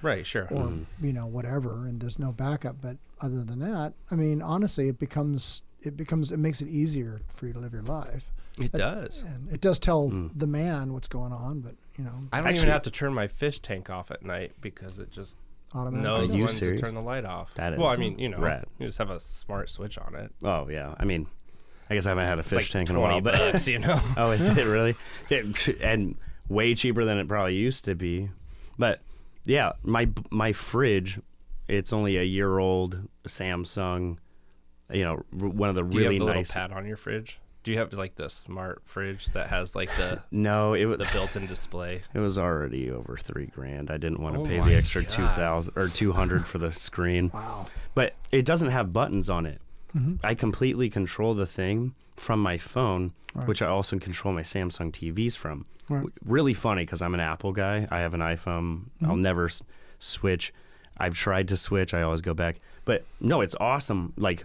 whatever, and there's no backup. But other than that, I mean, honestly, it makes it easier for you to live your life. It does. And it does tell the man what's going on, but, I don't even have to turn my fish tank off at night because it just knows when to turn the light off. That is rad. You just have a smart switch on it. Oh, yeah. I mean, I guess I haven't had a fish tank in a while. But Oh, is it really? And way cheaper than it probably used to be. But, yeah, my fridge, it's only a year-old Samsung, one of the really nice. Do you have the little pad on your fridge? Do you have like the smart fridge that has like the the built-in display? It was already over $3,000. I didn't want to pay the extra $2,000 or $200 for the screen. Wow! But it doesn't have buttons on it. I completely control the thing from my phone, which I also control my Samsung TVs from. Right. Really funny because I'm an Apple guy. I have an iPhone. I'll never switch. I've tried to switch. I always go back. But no, it's awesome. Like.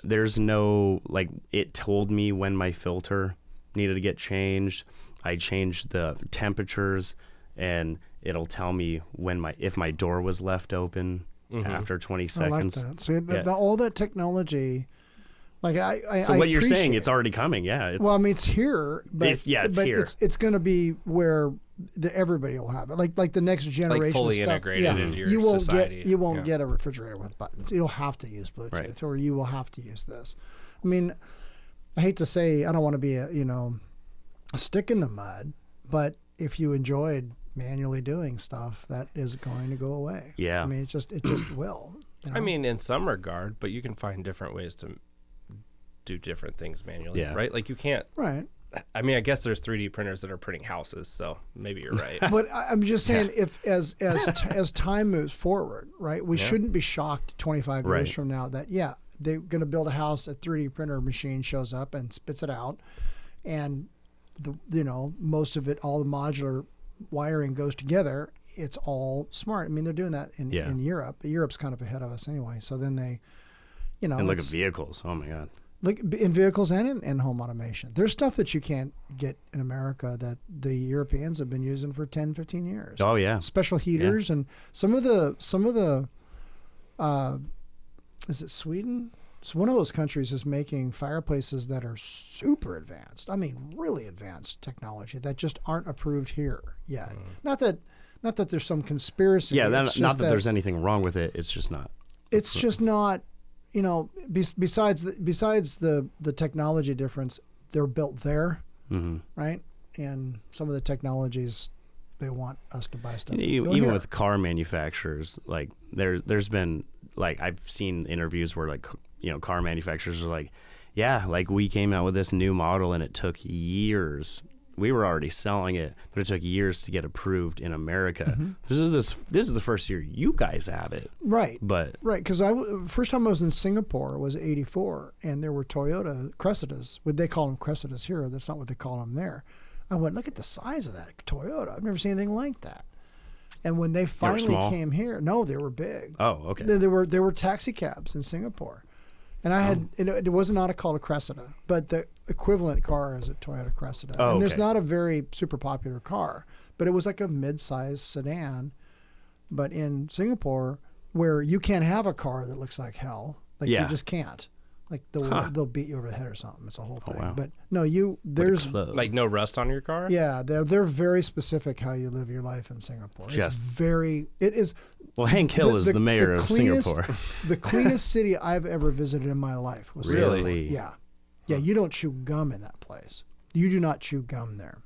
There's no, it told me when my filter needed to get changed. I changed the temperatures, and it'll tell me if my door was left open after 20 seconds. I like that. So all that technology, So what you're saying, it's already coming, yeah. It's here, but it's here. It's going to be where everybody will have it, like the next generation, like fully stuff. integrated into your society. You won't get a refrigerator with buttons. You'll have to use Bluetooth, or you will have to use this. I mean, I hate to say, I don't want to be a stick in the mud, but if you enjoyed manually doing stuff, that is going to go away. Yeah. I mean, it just will. I mean, in some regard, but you can find different ways to do different things manually, right? Like you can't. Right. I mean, I guess there's 3D printers that are printing houses, so maybe you're right. But I'm just saying, if as time moves forward, right, we shouldn't be shocked 25 years from now that they're going to build a house, a 3D printer machine shows up and spits it out, and most of it, all the modular wiring goes together, it's all smart. I mean, they're doing that in Europe. Europe's kind of ahead of us anyway. So then they, and look at vehicles. Oh my God. Like in vehicles and in home automation. There's stuff that you can't get in America that the Europeans have been using for 10, 15 years. Oh yeah. Special heaters and some of the is it Sweden? So one of those countries is making fireplaces that are super advanced. I mean, really advanced technology that just aren't approved here yet. Not that there's some conspiracy. Yeah, not that there's anything wrong with it. It's just not. It's just not. Besides the technology difference, they're built there, right? And some of the technologies, they want us to buy stuff. Even with car manufacturers, like there's been like I've seen interviews where like car manufacturers are like, yeah, like we came out with this new model and it took years. We were already selling it, but it took years to get approved in America. This is the first year you guys have it, right? But because first time I was in Singapore was '84, and there were Toyota Cressidas. Would they call them Cressidas here? That's not what they call them there. I went, look at the size of that Toyota. I've never seen anything like that. And when they finally came here, no, they were big. Oh, okay. There were taxi cabs in Singapore. And I had, it was not called a Cressida, but the equivalent car is a Toyota Cressida. Oh, and there's not a very super popular car, but it was like a mid-sized sedan. But in Singapore, where you can't have a car that looks like hell, like you just can't. Like they'll beat you over the head or something. It's a whole thing. Wow. But no, there's like no rust on your car. Yeah, they're very specific how you live your life in Singapore. It is. Well, Hank Hill is the mayor of Singapore. The cleanest city I've ever visited in my life was Really? Singapore. Yeah. You don't chew gum in that place. You do not chew gum there.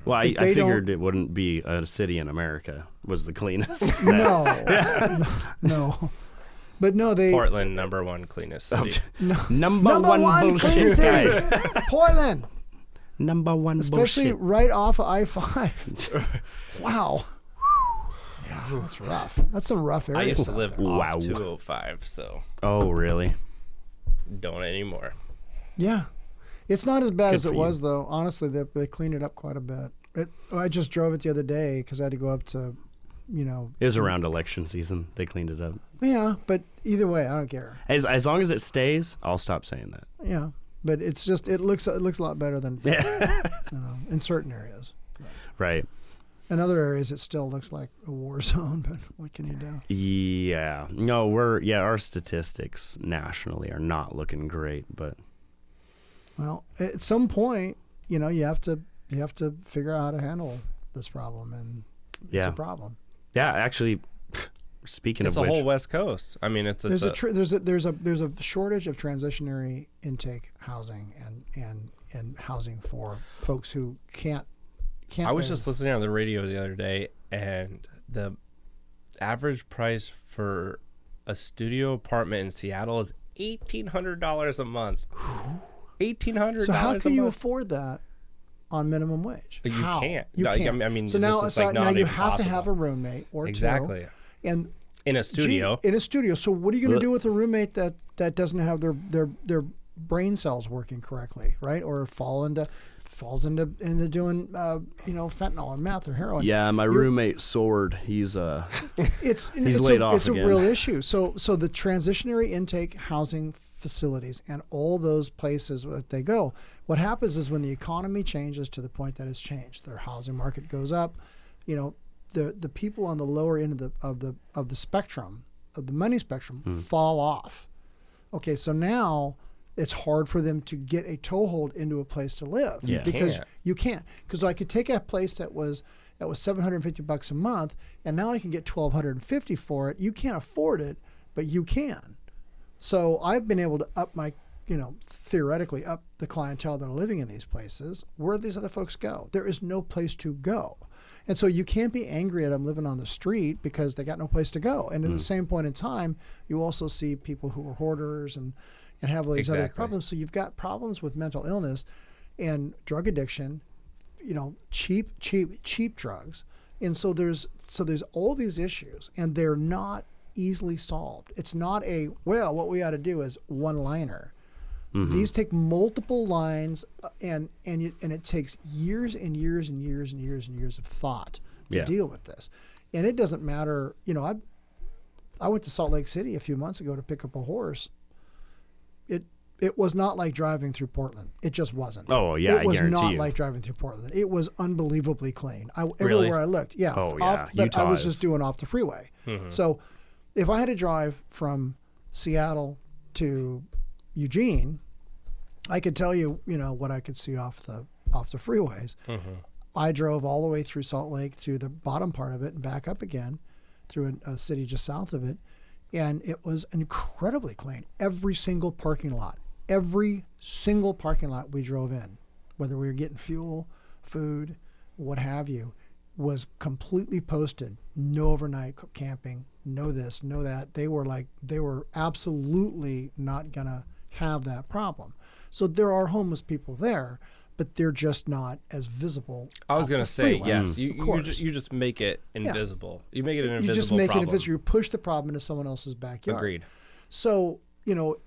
Well, I figured it wouldn't be a city in America was the cleanest. No. But no, Portland, #1 cleanest city. Number one clean city. Portland. #1 Especially bullshit. right off of I-5. Wow. Yeah, that's rough. That's some rough areas. I used to live Wow. off 205, so Oh, really? don't anymore. Yeah. It's not as bad Good as it for was, though. Honestly, they cleaned it up quite a bit. I just drove it the other day because I had to go up to, It was around election season. They cleaned it up. Yeah, but either way, I don't care. As long as it stays, I'll stop saying that. Yeah, but it's just it looks a lot better than in certain areas. Right. In other areas, it still looks like a war zone. But what can you do? Yeah. No, our statistics nationally are not looking great, but Well, at some point, you have to figure out how to handle this problem, and it's a problem. Yeah, actually, speaking It's of the which, whole West Coast. I mean, there's a shortage of transitionary intake housing and housing for folks who can't. I was just listening on the radio the other day, and the average price for a studio apartment in Seattle is $1,800 a month. $1,800. So how can you afford that on minimum wage? You How? can't. You No, can't. I mean, so this now, is like now not you even have to possible. have a roommate or Exactly. two. And in a studio. in a studio. So what are you going to do with a roommate that doesn't have their brain cells working correctly, right? Or falls into doing fentanyl or meth or heroin. yeah, my roommate Sword, he's It's laid off It's again. a real issue. So the transitionary intake housing facilities and all those places that they go, what happens is when the economy changes to the point that it's changed, their housing market goes up, the people on the lower end of the spectrum, of the money spectrum, fall off. Okay, so now it's hard for them to get a toehold into a place to live. Yeah. Because you can't. Because I could take a place that was $750 a month, and now I can get $1,250 for it. You can't afford it, but you can. So I've been able to up my, theoretically up the clientele that are living in these places. Where do these other folks go? There is no place to go. And so you can't be angry at them living on the street because they got no place to go. And at the same point in time, you also see people who are hoarders and have all these other problems. So you've got problems with mental illness and drug addiction, cheap drugs. And so there's all these issues, and they're not easily solved. It's not what we ought to do is one-liner. These take multiple lines, and it takes years and years and years and years and years of thought to deal with this. And it doesn't matter, I went to Salt Lake City a few months ago to pick up a horse. It was not like driving through Portland. It just wasn't. Oh, yeah, it was I guarantee not you. like driving through Portland. It was unbelievably clean. Really? Everywhere I looked, yeah. Oh, yeah. But Utah I was is. just doing off the freeway. Mm-hmm. So if I had to drive from Seattle to Eugene, I could tell you, what I could see off the freeways. Mm-hmm. I drove all the way through Salt Lake, through the bottom part of it, and back up again through a city just south of it. And it was incredibly clean. Every single parking lot we drove in, whether we were getting fuel, food, what have you, was completely posted. No overnight camping, no this, no that. They were absolutely not going to have that problem. So there are homeless people there, but they're just not as visible. I was going to say, freeway. yes. You just make it invisible. You make it an invisible You just make problem. it invisible. You push the problem into someone else's backyard. Agreed. So,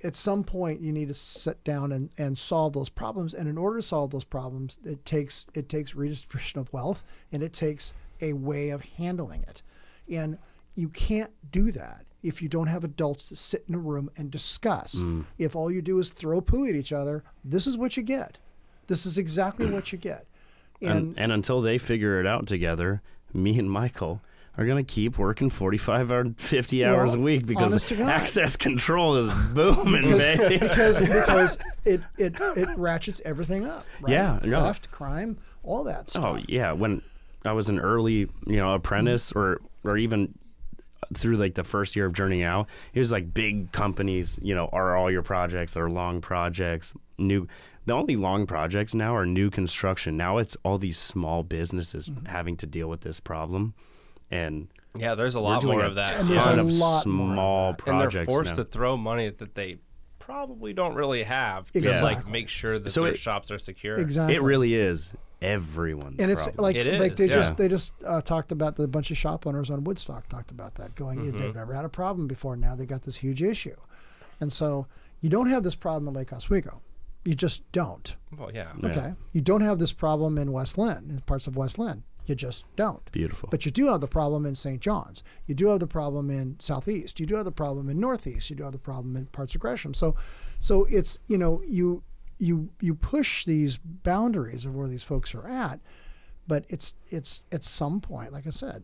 at some point you need to sit down and solve those problems. And in order to solve those problems, it takes redistribution of wealth, and it takes a way of handling it. And you can't do that if you don't have adults that sit in a room and discuss. If all you do is throw poo at each other, this is what you get. This is exactly what you get. And until they figure it out together, me and Michael are going to keep working 45 or 50 hours a week because access control is booming, baby. because it ratchets everything up. Right? Yeah. Theft, crime, all that stuff. Oh, yeah. When I was an early, apprentice or even through like the first year of journeying out, it was like big companies, are all your projects, they're long projects, the only long projects now are new construction. Now it's all these small businesses having to deal with this problem. And yeah, there's a lot more of that. And there's ton a of lot small And projects they're forced now. to throw money that they probably don't really have to Exactly. make sure that So their it- shops are secure. Exactly. It really is everyone's And it's problem. like It like is, they yeah. just talked about the bunch of shop owners on Woodstock talked about that going they've never had a problem before, now they got this huge issue. And so you don't have this problem in Lake Oswego. You just don't. Well, yeah. Yeah. Okay. You don't have this problem in West Lynn, in parts of West Lynn. You just don't. Beautiful. But you do have the problem in St. John's. You do have the problem in Southeast. You do have the problem in Northeast. You do have the problem in parts of Gresham. So it's, you push these boundaries of where these folks are at, but it's at some point, like I said,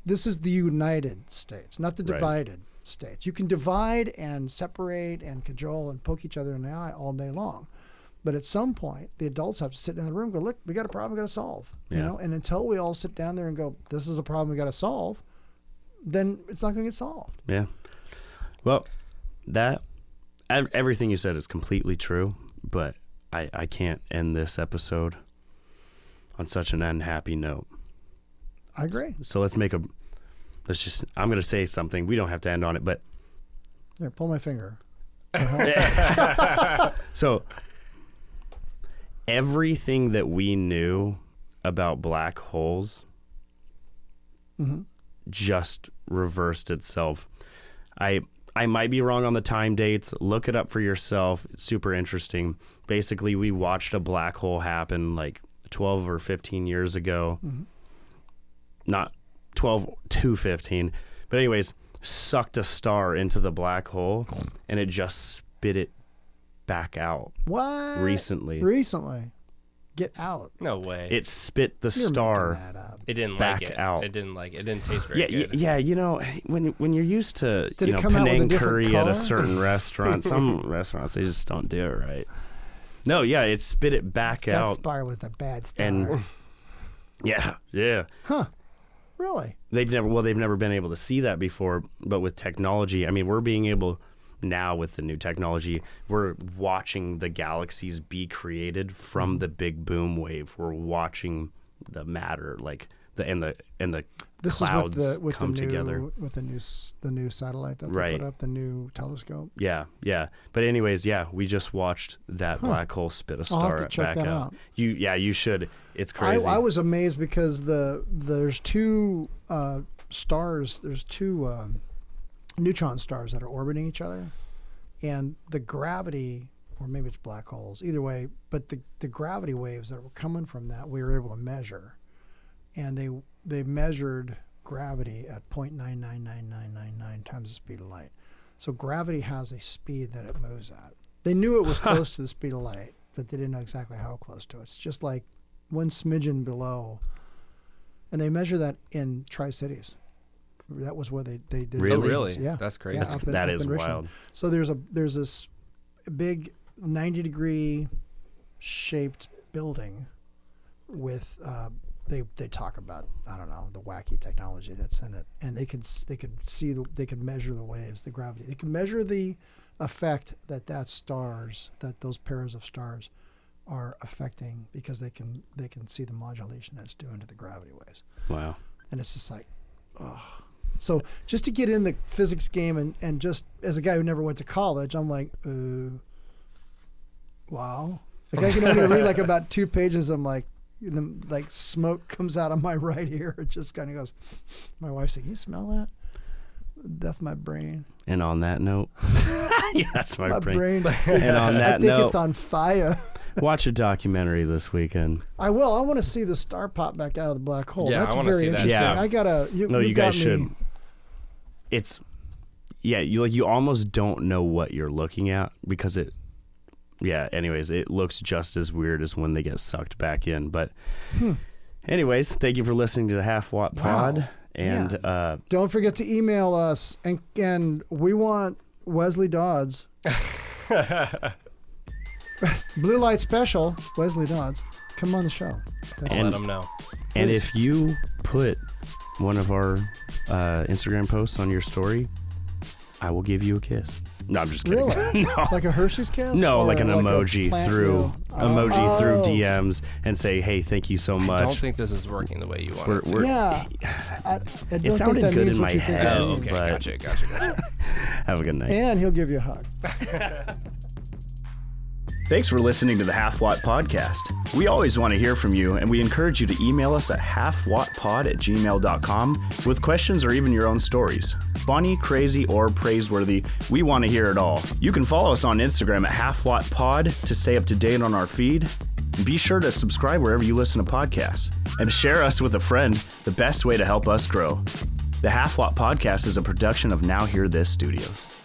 this is the United States, not the Right. divided states. You can divide and separate and cajole and poke each other in the eye all day long. But at some point, the adults have to sit in the room and go, look, we got a problem we got to solve. Yeah. And until we all sit down there and go, this is a problem we got to solve, then it's not going to get solved. Yeah. Well, everything you said is completely true, but I can't end this episode on such an unhappy note. I agree. So I'm going to say something. We don't have to end on it, but Here, pull my finger. so everything that we knew about black holes just reversed itself. I might be wrong on the time dates. Look it up for yourself. It's super interesting. Basically, we watched a black hole happen like 12 or 15 years ago. Not 12 to 15. But anyways, sucked a star into the black hole, and it just spit it back out What? recently. Get out. No way. It spit the You're star. making that up. It didn't back like it. out. It didn't taste very good. Yeah, when you're used to Did it come out with a Penang different curry color? at a certain restaurant, some restaurants they just don't do it right. No, yeah, it spit it back That out, star was a bad star. and yeah, Really? they've never been able to see that before. But with technology, I mean, we're being able now with the new technology, we're watching the galaxies be created from the big boom wave. We're watching the matter, like the This clouds is with come the new, together. with the new satellite that they Right. put up, the new telescope. Yeah. But anyways, we just watched that black hole spit a I'll have star to check back that out. out. You should. It's crazy. I was amazed because there's two stars. There's two neutron stars that are orbiting each other, and the gravity, or maybe it's black holes. Either way, but the gravity waves that were coming from that we were able to measure, and they measured gravity at 0.999999 times the speed of light. So gravity has a speed that it moves at. They knew it was close to the speed of light, but they didn't know exactly how close to it. It's just like one smidgen below. And they measure that in Tri-Cities. That was where they did. Really? Really? Yeah. That's crazy. Yeah, That up is in Richmond. wild. So there's this big 90-degree shaped building with they talk about, I don't know, the wacky technology that's in it, and they could measure the waves, the gravity. They could measure the effect that those pairs of stars are affecting, because they can see the modulation it's doing to the gravity waves. Wow. And it's just like, oh. So just to get in the physics game, and just as a guy who never went to college, I'm like, wow. Like I can only read like about 2 pages. I'm like, and then like smoke comes out of my right ear. It just kind of goes. My wife's like, "You smell that? That's my brain." And on that note, yeah, that's my brain. And on that I think note, it's on fire. watch a documentary this weekend. I will. I want to see the star pop back out of the black hole. Yeah, That's I wanna very see that interesting. too. I gotta. You guys should. It's, yeah, you almost don't know what you're looking at, because it. Yeah, anyways, it looks just as weird as when they get sucked back in. But anyways, thank you for listening to the Halfwattpod. Wow. And don't forget to email us, and we want Wesley Dodds. Blue Light Special, Wesley Dodds. Come on the show. I'll let them know. And if you put one of our Instagram posts on your story, I will give you a kiss. No, I'm just kidding. Really? No. Like a Hershey's kiss? No, Or like an emoji plant through meal? through DMs and say, "Hey, thank you so much." I don't think this is working the way you want it to. Yeah. I don't sounded think that good means in what my you think head. it Oh, means. okay. But- Gotcha. Have a good night. And he'll give you a hug. Thanks for listening to the Half Watt Podcast. We always want to hear from you, and we encourage you to email us at halfwattpod@gmail.com with questions or even your own stories. Funny, crazy, or praiseworthy, we want to hear it all. You can follow us on Instagram at halfwattpod to stay up to date on our feed. And be sure to subscribe wherever you listen to podcasts. And share us with a friend, the best way to help us grow. The Half Watt Podcast is a production of Now Hear This Studios.